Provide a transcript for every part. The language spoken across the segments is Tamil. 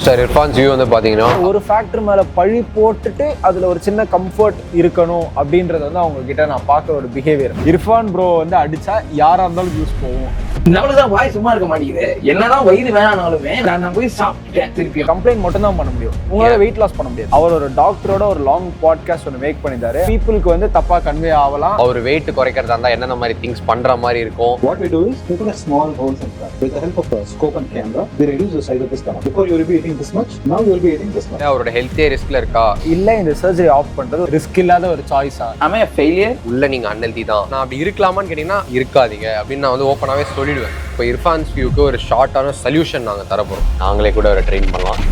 மிஸ்டர் இர்ஃபான்ஸ் வியூ வந்து பாத்தீங்கன்னா ஒரு ஃபேக்டர் மேல பழி போட்டுட்டு அதுல ஒரு சின்ன கம்ஃபர்ட் இருக்கணும் அப்படின்றது வந்து அவங்க கிட்ட நான் பார்க்குற ஒரு பிஹேவியர். இர்ஃபான் ப்ரோ வந்து அடிச்சா யாரா இருந்தாலும் யூஸ் போகும். நம்மளுதான் வாய் சும்மா இருக்க மாட்டேங்குது. என்னதான் வயிறு வேணானாலுமே நான் போய் சாப்பிட்டேன். திருப்பி கம்ப்ளைண்ட் மட்டும் தான் பண்ண முடியும், உங்களால வெயிட் லாஸ் பண்ண முடியாது. அவர் ஒரு டாக்டரோட ஒரு லாங் பாட்காஸ்ட் ஒன்று மேக் பண்ணிட்டாரு. பீப்புளுக்கு வந்து தப்பா கன்வே ஆகலாம். அவர் வெயிட் குறைக்கிறதா இருந்தா என்னென்ன மாதிரி திங்ஸ் பண்ற மாதிரி இருக்கும். What we do is we put a small holes in front. With the help of a scope and camera, we reduce the size of the stomach. Before you will be eating this much, now you will be eating this much. அவரோட ஹெல்த்தே ரிஸ்க்ல இருக்கா இல்ல இந்த சர்ஜரி ஆஃப் பண்றது ரிஸ்க் இல்லாத ஒரு சாய்ஸா? ஆமா ஃபெயிலியர் உள்ள நீங்க அன்ஹெல்தி தான். நான் அப்படி இருக்கலாமான்னு கேட்டீங்கன்னா இருக்காதீங்க அப்படின்னு நான் வந்து ஓப்பனாவே சொல்லிடுவேன். இப்போ இர்ஃபான்ஸ் வியூக்கு ஒரு ஷார்ட்டான சொல்யூஷன் நாங்கள் தரப்போகிறோம். நாங்களே கூட அவரை ட்ரெயின் பண்ணலாம்.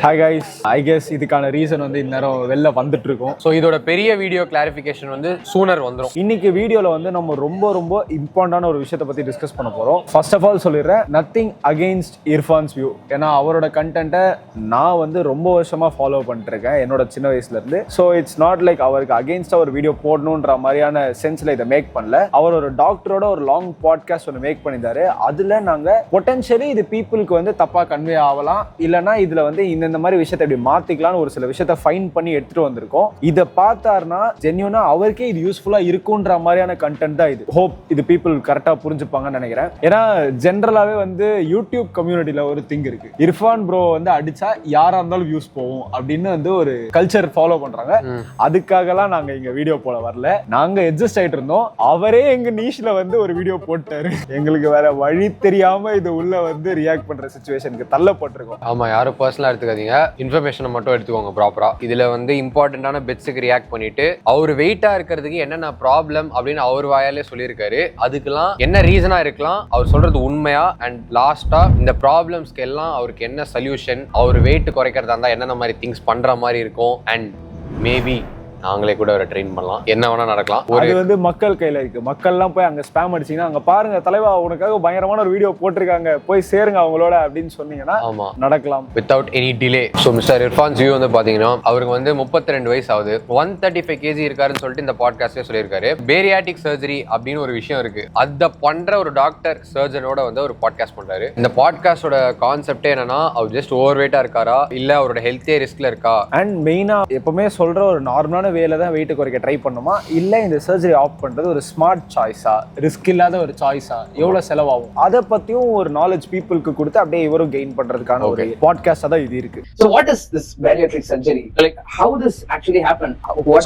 ஹாய் கைஸ், ஐ கெஸ் இதுக்கான ரீசன் வந்து இந்நேரம் வெளில வந்துட்டு இருக்கோம். ஸோ இதோட பெரிய வீடியோ கிளாரிஃபிகேஷன் வந்து சூனர் வந்துடும். இன்னைக்கு வீடியோல வந்து நம்ம ரொம்ப இம்பார்ட்டன்டான ஒரு விஷயத்தை பத்தி டிஸ்கஸ் பண்ண போறோம். ஃபர்ஸ்ட் ஆஃப் ஆல் சொல்லிடுறேன், நத்திங் அகெயின்ஸ்ட் இர்ஃபான்ஸ் வியூ. ஏன்னா அவரோட கண்டென்ட்டை நான் வந்து ரொம்ப வருஷமா ஃபாலோ பண்ணிட்டு இருக்கேன், என்னோட சின்ன வயசுல இருந்து. ஸோ இட்ஸ் நாட் லைக் அவருக்கு அகெயின்ஸ்டா ஒரு வீடியோ போடணுன்ற மாதிரியான சென்ஸ்ல இதை மேக் பண்ணல. அவர் ஒரு டாக்டரோட ஒரு லாங் பாட்காஸ்ட் ஒன்று மேக் பண்ணிட்டாரு. அதுல நாங்க பொட்டன்ஷியலி இது பீப்புளுக்கு வந்து தப்பா கன்வே ஆகலாம், இல்லைன்னா இதுல வந்து இந்த மாதிரி விஷயத்தை எப்படி மாத்திக்கலாம்னு ஒரு சில விஷயத்தை ஃபைன் பண்ணி எடுத்துட்டு வந்திருக்கோம். இதை பார்த்தாருன்னா ஜென்யூனா அவருக்கே இது யூஸ்ஃபுல்லா இருக்குன்ற மாதிரியான கண்டென்ட் தான் இது. ஹோப் இது பீப்புள் கரெக்டா புரிஞ்சுப்பாங்கன்னு நினைக்கிறேன். ஏன்னா ஜென்ரலாவே வந்து யூடியூப் கம்யூனிட்டியில ஒரு திங் இருக்கு, இர்ஃபான் ப்ரோ வந்து அடிச்சா யாரா இருந்தாலும் வியூஸ் போகும் அப்படின்னு வந்து ஒரு கல்ச்சர் ஃபாலோ பண்றாங்க. அதுக்காகலாம் நாங்க இங்க வீடியோ போல வரல, நாங்க அட்ஜஸ்ட் ஆயிட்டு இருந்தோம். அவரே எங்க நீஷ்ல வந்து ஒரு வீடியோ போட்டாரு. எங்களுக்கு வேற வழி தெரியாம இது உள்ள வந்து ரியாக்ட் பண்ற சிச்சுவேஷனுக்கு தள்ளப்பட்டிருக்கோம். ஆமா, யாரும் பர்சனலா எடுத்துக்காதீங்க, இன்ஃபர்மேஷனை மட்டும் எடுத்துக்கோங்க ப்ராப்பரா. இதுல வந்து இம்பார்ட்டன்டான பெட்ஸுக்கு ரியாக்ட் பண்ணிட்டு அவர் வெயிட்டா இருக்கிறதுக்கு என்னென்ன ப்ராப்ளம் அப்படின்னு அவர் வாயாலே சொல்லியிருக்காரு. அதுக்கெல்லாம் என்ன ரீசனா இருக்கலாம், அவர் சொல்றது உண்மையா, அண்ட் லாஸ்டா இந்த ப்ராப்ளம்ஸ்க்கு எல்லாம் அவருக்கு என்ன சொல்யூஷன், அவர் வெயிட் குறைக்கிறதா இருந்தா என்னென்ன மாதிரி திங்ஸ் பண்ற மாதிரி இருக்கும், அண்ட் மேபி நாங்களே கூட அவரை ட்ரெயின் பண்ணலாம். என்ன வேணா நடக்கலாம். அது வந்து மக்கள் கையில இருக்கு. மக்கள்லாம் போய் அங்க ஸ்பேம் அடிச்சீங்கன்னா, அங்க பாருங்க தலைவா உனக்காக பயங்கரமான ஒரு வீடியோ போட்டிருக்காங்க, போய் சேருங்க அவங்களோட அப்படின்னு சொன்னீங்கன்னா நடக்கலாம் without any delay. So mister Irfan's view வந்து பாத்தீங்கன்னா அவருக்கு வந்து 32 வயசு ஆகுது. 135 kg இருக்காருன்னு சொல்லிட்டு இந்த பாட்காஸ்ட்ல சொல்லியிருக்காரு. பேரியாட்டிக் சர்ஜரி அப்படின்னு ஒரு விஷயம் இருக்கு, அதை பண்ற ஒரு டாக்டர் சர்ஜனோட வந்து ஒரு பாட்காஸ்ட் பண்றாரு. இந்த பாட்காஸ்டோட கான்செப்டே என்னன்னா, அவர் ஜஸ்ட் ஓவர் வெயிட்டா இருக்காரா, இல்ல அவரோட ஹெல்த்தே ரிஸ்க்ல இருக்கா, அண்ட் மெயினா எப்பவுமே சொல்ற ஒரு நார்மலான வேலை தான் வெயிட் குறைக்க ட்ரை பண்ணுமா, இல்ல இந்த சர்ஜரி ஆஃப் பண்றது ஒரு ஸ்மார்ட் சாய்ஸா, ரிஸ்க் இல்லாத ஒரு சாய்ஸா, எவ்வளவு செலவாகும், அதை பத்தியும் ஒரு நாலேஜ் பீப்புளுக்கு கொடுத்து அப்படியே இவரும் கெயின் பண்றதுக்கான ஒரு பாட்காஸ்டா தான் இது இருக்கு. So what is this bariatric surgery? Like how this actually happen?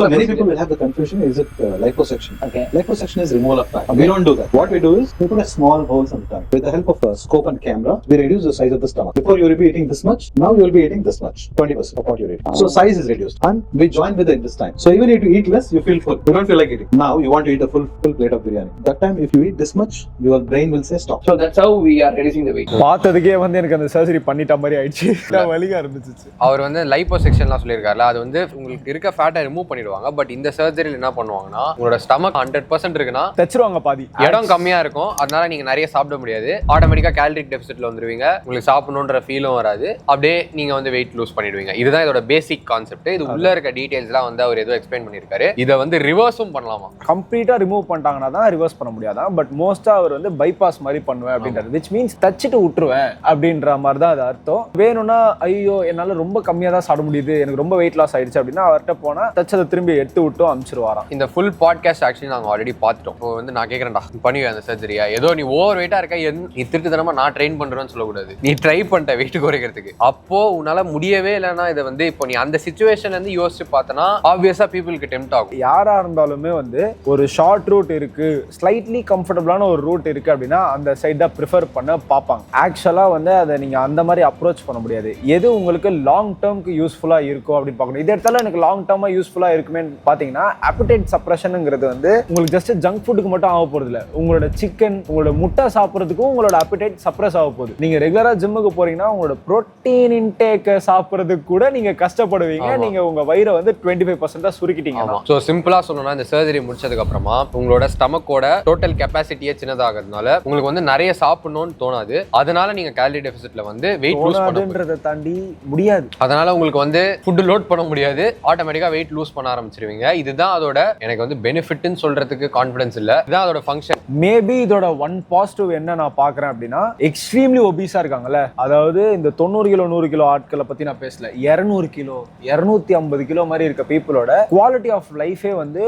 So many people will have the confusion, is it liposuction? Okay. Liposuction is removal of fat. We don't do that. What we do is we put a small holes in front. With the help of a scope and camera, we reduce the size of the stomach. Before you will be eating this much, now you will be eating this much, 20% of what you're eating. So size is reduced, and we join with the intestine. So even if you eat less, you feel full. You don't feel like eating. Now you want to eat a full plate of biryani. That time if you eat this much, your brain will say stop. So that's how we are reducing the weight. பார்த்ததுக்கே வந்து எனக்கு அந்த சர்ஜரி பண்ணிட்ட மாதிரி ஆயிடுச்சு, வலிக்க ஆரம்பிச்சிச்சு. அவர் வந்து லைப்போசெக்ஷன்லாம் சொல்லியிருக்காருல, அது வந்து உங்களுக்கு இருக்க ஃபேட்டை ரிமூவ் பண்ணிடுவாங்க. பட் இந்த சர்ஜரியில் என்ன பண்ணுவாங்கன்னா, உங்களோட ஸ்டமக் 100% இருக்குன்னா தச்சிருவாங்க, பாதி இடம் கம்மியா இருக்கும். அதனால நீங்க நிறைய சாப்பிட முடியாது. ஆட்டோமேட்டிக்கா கேலரிக் டெபிசிட்ல வந்துருவீங்க. உங்களுக்கு சாப்பிடணுன்ற ஃபீலும் வராது. அப்படியே நீங்க வந்து வெயிட் லூஸ் பண்ணிடுவீங்க. இதுதான் இதோட பேசிக் கான்செப்ட். இது உள்ள இருக்க டீடைல்ஸ்லாம் வந்து அவர் ஏதோ எக்ஸ்பிளைன் பண்ணியிருக்காரு. இதை வந்து ரிவர்ஸும் பண்ணலாமா, கம்ப்ளீட்டா ரிமூவ் பண்ணிட்டாங்கன்னா தான் ரிவர்ஸ் பண்ண முடியாதான். பட் மோஸ்டா அவர் வந்து பைபாஸ் மாதிரி பண்ணுவேன் அப்படின்றது, விச் மீன்ஸ் தச்சிட்டு விட்டுருவேன் அப்படின்ற மாதிரி தான் அது அர்த்தம். வேணும்னா ஐயோ என்னால ரொம்ப கம்மியா தான் சாப்பிட முடியுது, எனக்கு ரொம்ப வெயிட் லாஸ் ஆயிடுச்சு அப்படின்னா அவர்கிட்ட போனா தச்சதை திரும்பி எடுத்து விட்டு அனுப்பிச்சிருவாராம். இந்த ஃபுல் பாட்காஸ்ட் ஆக்சுவலி நாங்க ஆல்ரெடி பார்த்துட்டோம். வந்து நான் கேட்கறேன்டா, பண்ணுவேன் அந்த சர்ஜரியா, ஏதோ நீ ஓவர் வெயிட்டா இருக்க, நீ திருட்டுத்தனமா நான் ட்ரெயின் பண்றேன்னு சொல்லக்கூடாது. நீ ட்ரை பண்ணிட்ட வெயிட் குறைக்கிறதுக்கு, அப்போ உன்னால முடியவே இல்லைன்னா இதை வந்து இப்போ நீ அந்த சிச்சுவேஷன்ல இருந்து யோசிச்சு பார்த்தனா ஆப்வியஸா பீப்புளுக்கு டெம்ப்ட் ஆகும். யாரா இருந்தாலுமே வந்து ஒரு ஷார்ட் ரூட் இருக்கு, ஸ்லைட்லி கம்ஃபர்டபுளான ஒரு ரூட் இருக்கு அப்படின்னா அந்த சைட் தான் ப்ரிஃபர் பண்ண பார்ப்பாங்க. ஆக்சுவலா வந்து அதை நீங்க அந்த மாதிரி அப்ரோச் பண்ண முடியாது. எது உங்களுக்கு லாங் டேர்ம்க்கு யூஸ்ஃபுல்லா இருக்கும் அப்படின்னு பார்க்கணும். இது எடுத்தாலும் எனக்கு லாங் டேர்மா யூஸ்ஃபுல்லா இருக்குமே பாத்தீங்கன்னா, appetite suppressionங்கிறது வந்து உங்களுக்கு ஜஸ்ட் ஜங்க் ஃபுட்டுக்கு மட்டும் ஆக போறது இல்லை. உங்களோட சிக்கன், உங்களோட முட்டை சாப்பிட்றதுக்கும் உங்களோட appetite suppress ஆக போகுது. நீங்க ரெகுலரா ஜிம்முக்கு போறீங்கன்னா உங்களோட புரோட்டீன் இன்டேக் சாப்பிட்றதுக்கு கூட நீங்க கஷ்டப்படுவீங்க. நீங்க உங்க வயிறை வந்து 25% 30% சுருக்கிட்டீங்க. ஸோ சிம்பிளா சொல்லணும்னா இந்த சர்ஜரி முடிச்சதுக்கு அப்புறமா உங்களோட ஸ்டமக்கோட டோட்டல் கெப்பாசிட்டியே சின்னதாகிறதுனால உங்களுக்கு வந்து நிறைய சாப்பிடணும்னு தோணாது. அதனால நீங்க கேலரி டெபிசிட்ல வந்து வெயிட் லூஸ் பண்ணணும்ன்றதை தாண்டி முடியாது. அதனால உங்களுக்கு வந்து ஃபுட் லோட் பண்ண முடியாது, ஆட்டோமேட்டிக்கா வெயிட் லூஸ் பண்ண ஆரம்பிச்சிருவீங்க. இதுதான் அதோட எனக்கு வந்து பெனிஃபிட்னு சொல்றதுக்கு கான்ஃபிடன்ஸ் இல்ல, இதுதான் அதோட ஃபங்க்ஷன். மேபி இதோட ஒன் பாசிட்டிவ் என்ன நான் பாக்குறேன் அப்படின்னா, எக்ஸ்ட்ரீம்லி ஒபீஸா இருக்காங்கல்ல, அதாவது இந்த 90 கிலோ 100 கிலோ ஆட்களை பத்தி நான் பேசல, 200 கிலோ 250 கிலோ மாதிரி இருக்க பீப்புளோட குவாலிட்டி ஆஃப் லைஃபே வந்து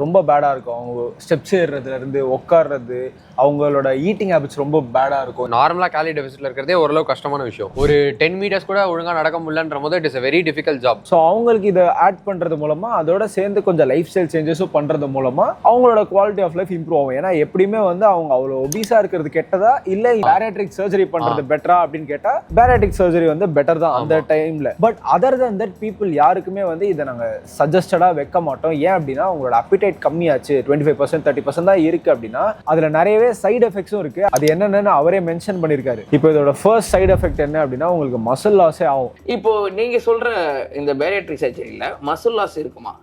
ரொம்ப பேடா இருக்கும். அவங்க ஸ்டெப்ஸ் ஏறுறதுல இருந்து உட்கார்றது, அவங்களோட ஈட்டிங் ஹேபிட்ஸ் ரொம்ப பேடா இருக்கும். நார்மலா கேலரி டெபிசிட்ல இருக்கிறதே ஓரளவு கஷ்டமான விஷயம். ஒரு 10 மீட்டர்ஸ் கூட ஒழுங்கா நடக்க முடியலன்ற போது it is a very difficult job. So அவங்களுக்கு இதை ஆட் பண்றது மூலமா, அதோட சேர்ந்து கொஞ்சம் லைஃப் ஸ்டைல் சேஞ்சஸும் பண்றது மூலமா அவங்களோட குவாலிட்டி ஆஃப் லைஃப் இம்ப்ரூவ் ஆகும். ஏன்னா எப்படியுமே வந்து அவங்க அவ்வளோ ஒபீஸா இருக்கிறது கெட்டதா இல்ல பேரியாட்ரிக் சர்ஜரி பண்றது பெட்டரா அப்படின்னு கேட்டா பேரியாட்ரிக் சர்ஜரி வந்து பெட்டர் தான் அந்த டைம்ல. But other than that people யாருக்குமே வந்து இதை நாங்க சஜஸ்டடா வைக்க மாட்டோம். ஏன் அப்படின்னா உங்களோட அப்பிடைட் கம்மியாச்சு, 25% 30% தான் இருக்கு அப்படின்னா அதுல நிறையவே சைடு எஃபெக்ட்ஸும் இருக்கு. அது என்னன்னு அவரே மென்ஷன் பண்ணிருக்காரு. இப்போ இதோட ஃபர்ஸ்ட் சைடு எஃபெக்ட் என்ன அப்படின்னா உங்களுக்கு மசில் லாஸே ஆகும். இப்போ நீங்க சொல்ற இந்த பேரியாட்ரிக் சர்ஜரியில மசில் லாஸ் இருக்குமா?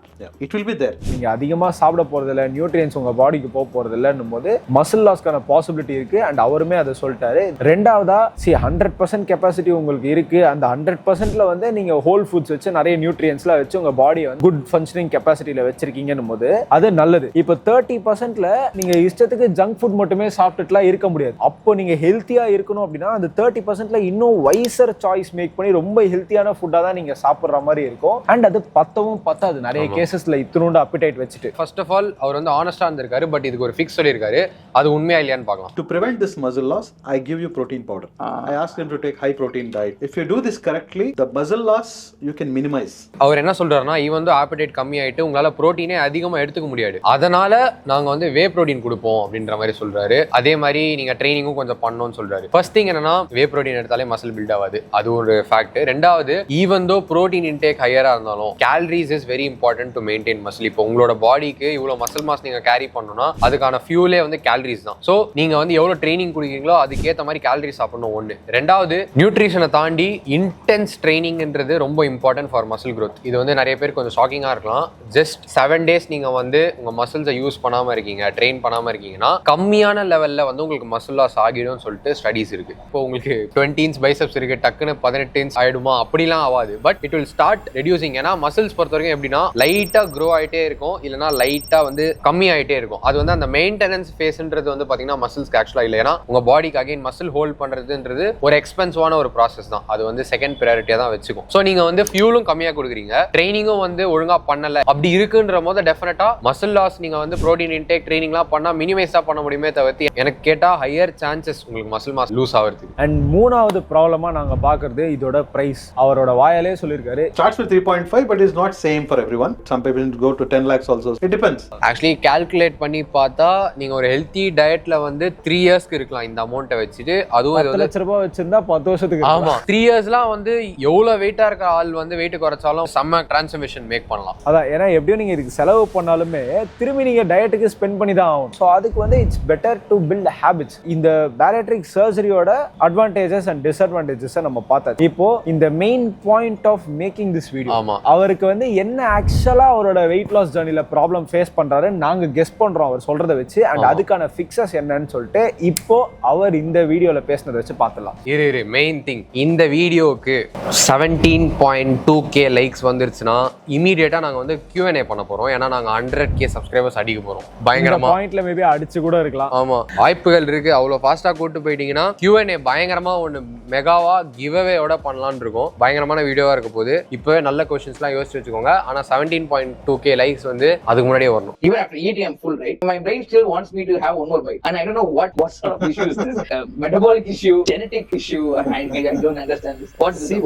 It will be there. நீங்க அதிகமா சாப்பிட போறது இல்ல, நியூட்ரியன்ஸ் உங்க பாடிக்கு போறது இல்லன்னும் போது மசில் லாஸ்க்கான பாசிபிலிட்டி இருக்கு. அண்ட் அவருமே அதை சொல்லிட்டாரு. ரெண்டாவதா 100% கெப்பாசிட்டி உங்களுக்கு இருக்கு. அந்த 100%ல வந்து நீங்க ஹோல் ஃபுட்ஸ் வச்சு நிறைய நியூட்ரியன்ஸ்ல வச்சு உங்க பாடியை வந்து குட் ஃபங்க்ஷனிங் கெப்பாசிட்டியில வச்சிருக்கீங்கன்னும் போது அது நல்லது. இப்போ 30%ல நீங்க இஷ்டத்துக்கு ஜங்க் ஃபுட் மட்டுமே சாப்பிட்டுலாம் இருக்க முடியாது. அப்போ நீங்க ஹெல்த்தியா இருக்கணும் அப்படின்னா அந்த 30%ல இன்னும் வைசர் சாய்ஸ் மேக் பண்ணி ரொம்ப ஹெல்த்தியான ஃபுட்டா தான் நீங்க சாப்பிடுற மாதிரி இருக்கும். அண்ட் அது பத்தவும் பத்தாது நிறைய கேசஸ்ல இத்தனோட அப்பிடைட் வச்சிட்டு. ஃபர்ஸ்ட் ஆஃப் ஆல் அவர் வந்து ஆனஸ்டா இருந்திருக்காரு. பட் இதுக்கு ஒரு ஃபிக்ஸ் சொல்லியிருக்காரு. அது உண்மையா இல்லையான்னு பார்க்கலாம். To prevent this muscle loss, I give you protein powder. I ask them to take high protein diet. If you do this correctly, the muscle loss you can minimize. அவர் என்ன சொல்றாருன்னா, ஈவன் தோ ஆப்பிடைட் கம்மி ஆயிட்டு உங்களால புரோட்டீனே அதிகமா எடுத்துக்க முடியாது, அதனால நாங்க வந்து வே புரோட்டீன் கொடுப்போம் அப்படின்ற மாதிரி சொல்றாரு. அதே மாதிரி நீங்க ட்ரைனிங்கும் கொஞ்சம் பண்ணணும்னு சொல்றாரு. ஃபர்ஸ்ட் திங் என்னன்னா, வே புரோட்டீன் எடுத்தாலே மசில் பில்ட் ஆகாது, அது ஒரு ஃபேக்ட். ரெண்டாவது, ஈவன் தோ புரோட்டீன் இன்டேக் ஹையரா இருந்தாலும் calories is very important to maintain muscle. இப்போ உங்களோட பாடிக்கு இவ்வளவு மசில் மாஸ் நீங்க கேரி பண்ணணும்னா அதுக்கான ஃபியூலே வந்து கேலரிஸ் தான். சோ நீங்க வந்து எவ்வளவு ட்ரைனிங் கொடுக்குறீங்களோ அதுக்கேற்ற மாதிரி கேலரி சாப்பிடணும் ஒன்று. ரெண்டாவது, நியூட்ரிஷனை தாண்டி இன்டென்ஸ் ட்ரைனிங்ன்றது ரொம்ப இம்பார்ட்டன்ட் ஃபார் மசில் growth. இது வந்து நிறைய பேர் கொஞ்சம் ஷாக்கிங்கா இருக்கலாம். ஜஸ்ட் 7 days நீங்க வந்து உங்க மசில்ஸை யூஸ் பண்ணாம இருக்கீங்க, ட்ரெயின் பண்ணாம இருக்கீங்கன்னா கம்மியான லெவல்ல வந்து உங்களுக்கு மசில் லாஸ் ஆகிடும் சொல்லிட்டு ஸ்டடிஸ் இருக்கு. இப்போ உங்களுக்கு 20 inch பைசப்ஸ் இருக்கு, டக்குன்னு 18 inch ஆயிடுமா? அப்படிலாம் ஆகாது. But it will start reducing. ஏன்னா மசில்ஸ் பொறுத்த வரைக்கும் எப்படின்னா லைட்டா க்ரோ ஆயிட்டே இருக்கும், இல்லைனா லைட்டா வந்து கம்மி ஆயிட்டே இருக்கும். அது வந்து அந்த மெயின்டெனன்ஸ் ஃபேஸ்ன்றது வந்து பாத்தீங்கன்னா மசில்ஸ்க்கு ஆக்சுவலா இல்லை. ஏன்னா உங்க பாடிக்கு அகைன் மசில் ஹோல்ட் பண்றதுன்றது ஒரு எக்ஸ்பென்சிவான ஒரு ப்ராசஸ் தான். அது வந்து செகண்ட் ப்ரையாரிட்டியா தான் வச்சுக்கும். ஸோ நீங்க வந்து ஃபியூலும் கம்மியா கொடுக்குறீங்க, ட்ரைனிங்கும் வந்து ஒழுங்கா பண்ணல, அப்படி இருக்குன்ற போது டெஃபினட்டா மசில் லாஸ் நீங்க வந்து ப்ரோட்டீன் இன்டேக் ட்ரைனிங்லாம் பண்ணா மினிமைஸா பண்ண முடியுமே தவிர்த்து எனக்கு கேட்டா ஹையர் சான்சஸ் உங்களுக்கு மசில் மாஸ் லூஸ் ஆகிறதுக்கு. அண்ட் மூணாவது ப்ராப்ளமா நாங்க பாக்குறது இதோட பிரைஸ். அவரோட வாயாலே சொல்லியிருக்காரு, starts with 3.5 but is not same for everyone. Some people go to 10 lakhs also. It depends. Actually calculate பண்ணி பார்த்தா நீங்க ஒரு ஹெல்த்தி டயட்ல வந்து 3 இயர்ஸ்க்கு இருக்கலாம் இந்த அமௌண்ட்டை வச்சுட்டு. அதுவும் 10 லட்ச ரூபாய் வச்சிருந்தா 10 வருஷத்துக்கு. ஆமா, 3 இயர்ஸ்லாம் வந்து எவ்வளவு வெயிட்டா இருக்க ஆள் வந்து வெயிட் குறைச்சாலும் செம்ம டிரான்ஸ்ஃபர்மேஷன் மேக் பண்ணலாம். அதான், ஏன்னா எப்படியும் நீங்க இதுக்கு செலவு பண்ணாலுமே திரும்பி நீங்க டயட்டுக்கு ஸ்பெண்ட் பண்ணி தான் ஆகும். ஸோ அதுக்கு வந்து it's better to build habits. இந்த பேரியாட்ரிக் சர்ஜரியோட அட்வான்டேஜஸ் அண்ட் டிஸ்அட்வான்டேஜஸ் நம்ம பார்த்தோம். இப்போ இந்த main point of making this video, அவருக்கு வந்து என்ன ஆக்சுவலா அவரோட வெயிட் லாஸ் ஜர்னில ப்ராப்ளம் ஃபேஸ் பண்றாரு நாங்க கெஸ் பண்றோம் அவர் சொல்றதை வச்சு. அண்ட் அதுக்கான ஃபிக்ஸஸ் என்னன்னு சொல்லிட்டு இப்போ அவர் இந்த வீடியோல பேசினதை வச்சு பார்த்துலாம். இரு மெயின் திங், இந்த வீடியோக்கு 17.2k லைக்ஸ் வந்துருச்சுன்னா இமீடியட்டா நாங்க வந்து Q&A பண்ண போறோம். ஏன்னா நாங்க 100k சப்ஸ்கிரைபர்ஸ் அடிக்க போறோம். பயங்கரமா பாயிண்ட்ல மேபி அடிச்சு கூட இருக்கலாம். ஆமா, வாய்ப்புகள் இருக்கு. அவ்வளவு ஃபாஸ்டா கூட்டு போயிட்டீங்கன்னா Q&A பயங்கரமா ஒன்னு மெகாவா கிவ் அவேயோட பண்ணலாம்னு இருக்கும். பயங்கரமான வீடியோவா இருக்க போது. இப்பவே நல்ல क्वेश्चंसலாம் யோசிச்சு வச்சுக்கோங்க. ஆனா 17.2k லைக்ஸ் வந்து அதுக்கு முன்னாடியே வரணும். Even after eating I'm full, right? My brain still wants me to have one more bite, and I don't know what sort of issue is this. Metabolic issue, genetic issue, I don't understand this.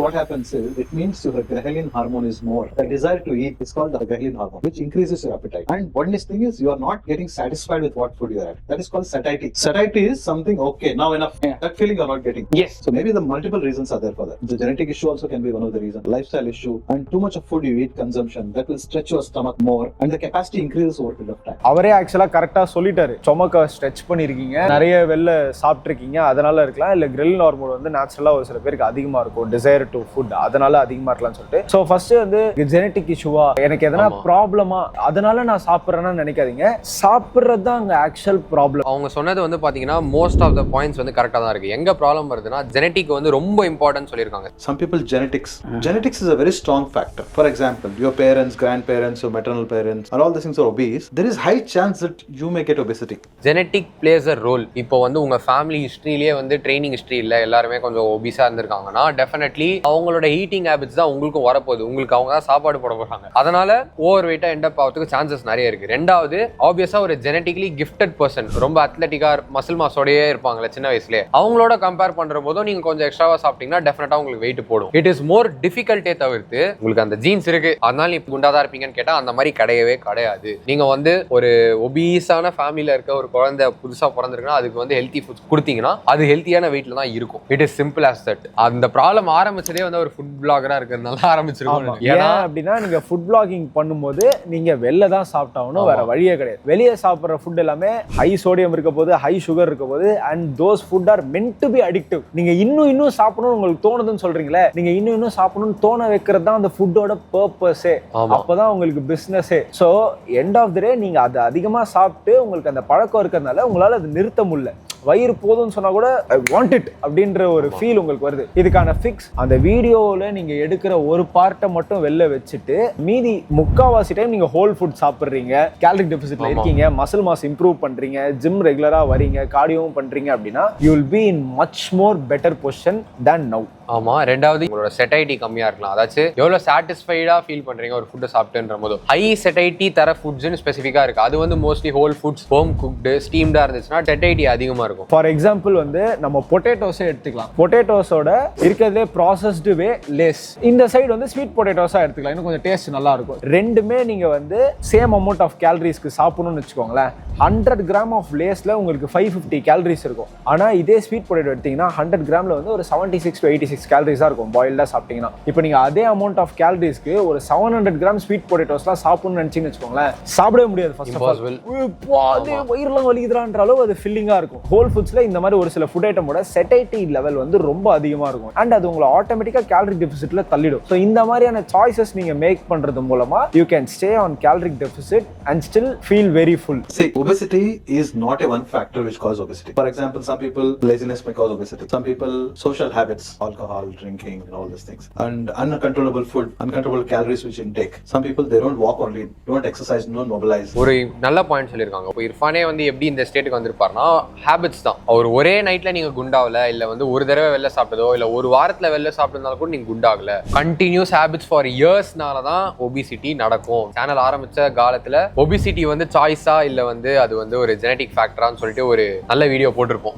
What happens is, it means your ghrelin hormone is more. The desire to eat is called the ghrelin hormone, which increases your appetite. And one thing is, you are not getting satisfied with what food you are at. That is called satiety. Satiety is something, okay, now enough. Yeah. That feeling you are not getting. Yes. So maybe the multiple reasons are there for that. The genetic issue also can be one of the reasons. Lifestyle issue and too much of food you eat consumption, that will stretch your stomach more and the capacity increases over a period of time. அவரே ஆக்சுவலா கரெக்டா சொல்லிட்டாரு. ஸ்டொமக்க ஸ்ட்ரெச் பண்ணிருக்கீங்க, நிறைய வெளில சாப்பிட்டுருக்கீங்க, அதனால இருக்கலாம். இல்ல கிரில் ஹார்மோன் வந்து நேச்சுரலா ஒரு சில பேருக்கு அதிகமா இருக்கும், டிசைர் டு ஃபுட், அதனால அதிகமா இருக்கலாம்னு சொல்லிட்டு. சோ ஃபர்ஸ்ட் வந்து ஜெனடிக் இஷ்யூவா, எனக்கு எதனா ப்ராப்ளமா, அதனால நான் சாப்பிட்றேன்னு நினைக்காதீங்க. சாப்பிட்றது தான் அங்க ஆக்சுவல் ப்ராப்ளம். அவங்க சொன்னது வந்து பாத்தீங்கன்னா மோஸ்ட் ஆஃப் த பாயிண்ட்ஸ் வந்து கரெக்டா தான் இருக்கு. எங்க ப்ராப்ளம் வருதுன்னா ஜெனடிக் வந்து ரொம்ப இம்பார்ட்டன்ட் சொல்லியிருக்காங்க. Some people genetics is a very strong factor. For example, your parents, grandparents, your maternal parents, and all these things are obese. There is high chance that you may get obesity. Genetic plays a role. இப்போ வந்து உங்க ஃபேமிலி ஹிஸ்டரியிலேயே வந்து ட்ரைனிங் ஹிஸ்டரி இல்லை, எல்லாருமே கொஞ்சம் ஒபிஸா இருந்திருக்காங்கன்னா டெஃபினெட்லி அவங்களோட ஈட்டிங் ஹேபிட்ஸ் தான் உங்களுக்கும் வரப்போகுது. உங்களுக்கு அவங்க தான் சாப்பாடு போட போறாங்க, அதனால ஓவர் வெயிட்டா எண்ட் அப் ஆகிறதுக்கு சான்சஸ் நிறைய இருக்கு. ரெண்டாவது, ஆப்வியஸா ஒரு ஜெனட்டிக்கலி கிஃப்டட் பர்சன், ரொம்ப அத்லட்டிக்கா மசில் மாஸோடயே இருப்பாங்களே சின்ன வயசுலேயே, அவங்களோட கம்பேர் பண்ற போதும் நீங்க கொஞ்சம் எக்ஸ்ட்ராவா சாப்பிட்டீங்கன்னா டெஃபினட்டா உங்களுக்கு வெயிட் போடும். இட் இஸ் மோர் டிஃபிகல்ட்டே தவிர்த்து உங்களுக்கு அந்த ஜீன்ஸ் இருக்கு அதனால நீ குண்டாதான் இருப்பீங்கன்னு கேட்டா அந்த மாதிரி கிடையவே கிடையாது. நீங்க வந்து ஒரு ஒபீஸான ஃபேமிலியில இருக்க ஒரு குழந்தை புதுசா பிறந்திருக்குன்னா அதுக்கு வந்து ஹெல்த்தி ஃபுட்ஸ் கொடுத்தீங்கன்னா அது ஹெல்த்தியான வெயிட்ல தான் இருக்கும். It is simple as that. அந்த ப்ராப்ளம் ஆரம்பிச்சதே வந்து ஒரு ஃபுட் பிளாகரா இருக்கிறதுனால ஆரம்பிச்சிருக்கோம். ஏன்னா அப்படின்னா நீங்க ஃபுட் பிளாகிங் பண்ணும்போது நீங்க வெளில தான் சாப்பிட்டாகணும், வேற வழியே கிடையாது. வெளியே சாப்பிட்ற ஃபுட் எல்லாமே ஹை சோடியம் இருக்க போது, ஹை சுகர் இருக்க போது, and those food are meant to be addictive. நீங்க இன்னும் சாப்பிடணும்னு உங்களுக்கு தோணுதுன்னு சொல்றீங்களே, நீங்க இன்னும் சாப்பிடணும்னு தோண வைக்கிறது தான் அந்த ஃபுட்டோட பர்பஸே. அப்பதான் உங்களுக்கு பிசினஸே. சோ எண்ட் ஆஃப் தி டே நீங்க அதை அதிகமா சாப்பிட்டு உங்களுக்கு அந்த பழக்கம் இருக்கிறதுனால உங்களால அது நிறுத்த முடியல. வயிறு போதும்னு சொன்னா கூட ஐ வாண்ட் இட் அப்படின்ற ஒரு ஃபீல் உங்களுக்கு வருது. இதுக்கான ஃபிக்ஸ் அந்த வீடியோவில் நீங்க எடுக்கிற ஒரு பார்ட்டை மட்டும் வெளில வச்சுட்டு மீதி முக்காவாசி டைம் நீங்க ஹோல் ஃபுட் சாப்பிட்றீங்க, கேலரி டெபிசிட்ல இருக்கீங்க, மசில் மாஸ் இம்ப்ரூவ் பண்றீங்க, ஜிம் ரெகுலரா வரீங்க, கார்டியோவும் பண்றீங்க அப்படின்னா you will be in much more better position than now. ஆமா. ரெண்டாவது, உங்களோட செட்டைட்டி கம்மியா இருக்கலாம். அதாச்சும் எவ்வளவு சாட்டிஸ்ஃபைடா ஃபீல் பண்றீங்க ஒரு ஃபுட்டை சாப்பிட்டுன்ற போது. ஹை செட்டைட்டி தர ஃபுட்ஸ்னு ஸ்பெசிஃபிக்கா இருக்கு. அது வந்து mostly whole foods, home cooked, ஸ்டீம்டா இருந்துச்சுன்னா செட்டைட்டி அதிகமா இருக்கும். ஃபார் எக்ஸாம்பிள் வந்து நம்ம பொட்டேட்டோஸே எடுத்துக்கலாம். பொட்டேட்டோஸோட இருக்கிறதுலே ப்ராசஸ்டு வே லேஸ், இந்த சைடு வந்து ஸ்வீட் பொட்டேட்டோஸா எடுத்துக்கலாம், இன்னும் கொஞ்சம் டேஸ்ட் நல்லா இருக்கும். ரெண்டுமே நீங்க வந்து சேம் அமௌண்ட் ஆஃப் கேலரிஸ்க்கு சாப்பிடணும்னு வச்சுக்கோங்களேன். 100 கிராம் ஆஃப் லேஸ்ல உங்களுக்கு 550 கேலரிஸ் இருக்கும். ஆனா இதே ஸ்வீட் பொட்டேட்டோ எடுத்தீங்கன்னா 100 கிராம்ல வந்து ஒரு 76 to 86 கேலரிஸா இருக்கும் பாயில்டா சாப்பிட்டீங்கன்னா. இப்போ நீங்க அதே அமௌண்ட் ஆஃப் கேலரிஸ்க்கு ஒரு 700 கிராம் ஸ்வீட் பொட்டேட்டோஸ்லாம் சாப்பிடணும்னு நினைச்சீங்கன்னு வச்சுக்கோங்களேன், சாப்பிடவே முடியாது. ஃபர்ஸ்ட் ஆஃப் ஆல் வயிறுலாம் வலிக்குதுன்ற அளவு அது ஃபில்லிங்கா இருக்கும். ஹோல் ஃபுட்ஸ்ல இந்த மாதிரி ஒரு சில ஃபுட் ஐட்டமோட செட்டைட்டி லெவல் வந்து ரொம்ப அதிகமா இருக்கும். அண்ட் அது உங்களை ஆட்டோமேட்டிக்கா கேலரி டெபிசிட்ல தள்ளிடும். ஸோ இந்த மாதிரியான சாய்ஸஸ் நீங்க மேக் பண்றது மூலமா you can stay on calorie deficit and still feel very full. Obesity is not a one factor which causes obesity. For example, some people laziness may cause obesity. Some people social habits, alcohol, drinking, and all these things, and uncontrollable food, uncontrollable calories which intake. Some people they don't walk only, don't exercise, don't mobilize. ஒரு நல்ல பாயிண்ட் சொல்லியிருக்காங்க. இப்போ இர்ஃபானே வந்து எப்படி இந்த ஸ்டேட்டுக்கு வந்திருப்பாருன்னா ஹேபிட்ஸ் தான். அவர் ஒரே நைட்ல நீங்க குண்டாகல, இல்ல வந்து ஒரு தடவை வெளில சாப்பிட்டதோ, இல்ல ஒரு வாரத்துல வெளில சாப்பிட்டதுனால கூட நீங்க குண்டாகல. கண்டினியூஸ் ஹேபிட்ஸ் ஃபார் இயர்ஸ்னால தான் ஒபிசிட்டி நடக்கும். சேனல் ஆரம்பிச்ச காலத்துல ஒபிசிட்டி வந்து சாய்ஸா இல்ல வந்து அது வந்து ஒரு ஜெனடிக் ஃபேக்டரான்னு சொல்லிட்டு ஒரு நல்ல வீடியோ போட்டிருப்போம்.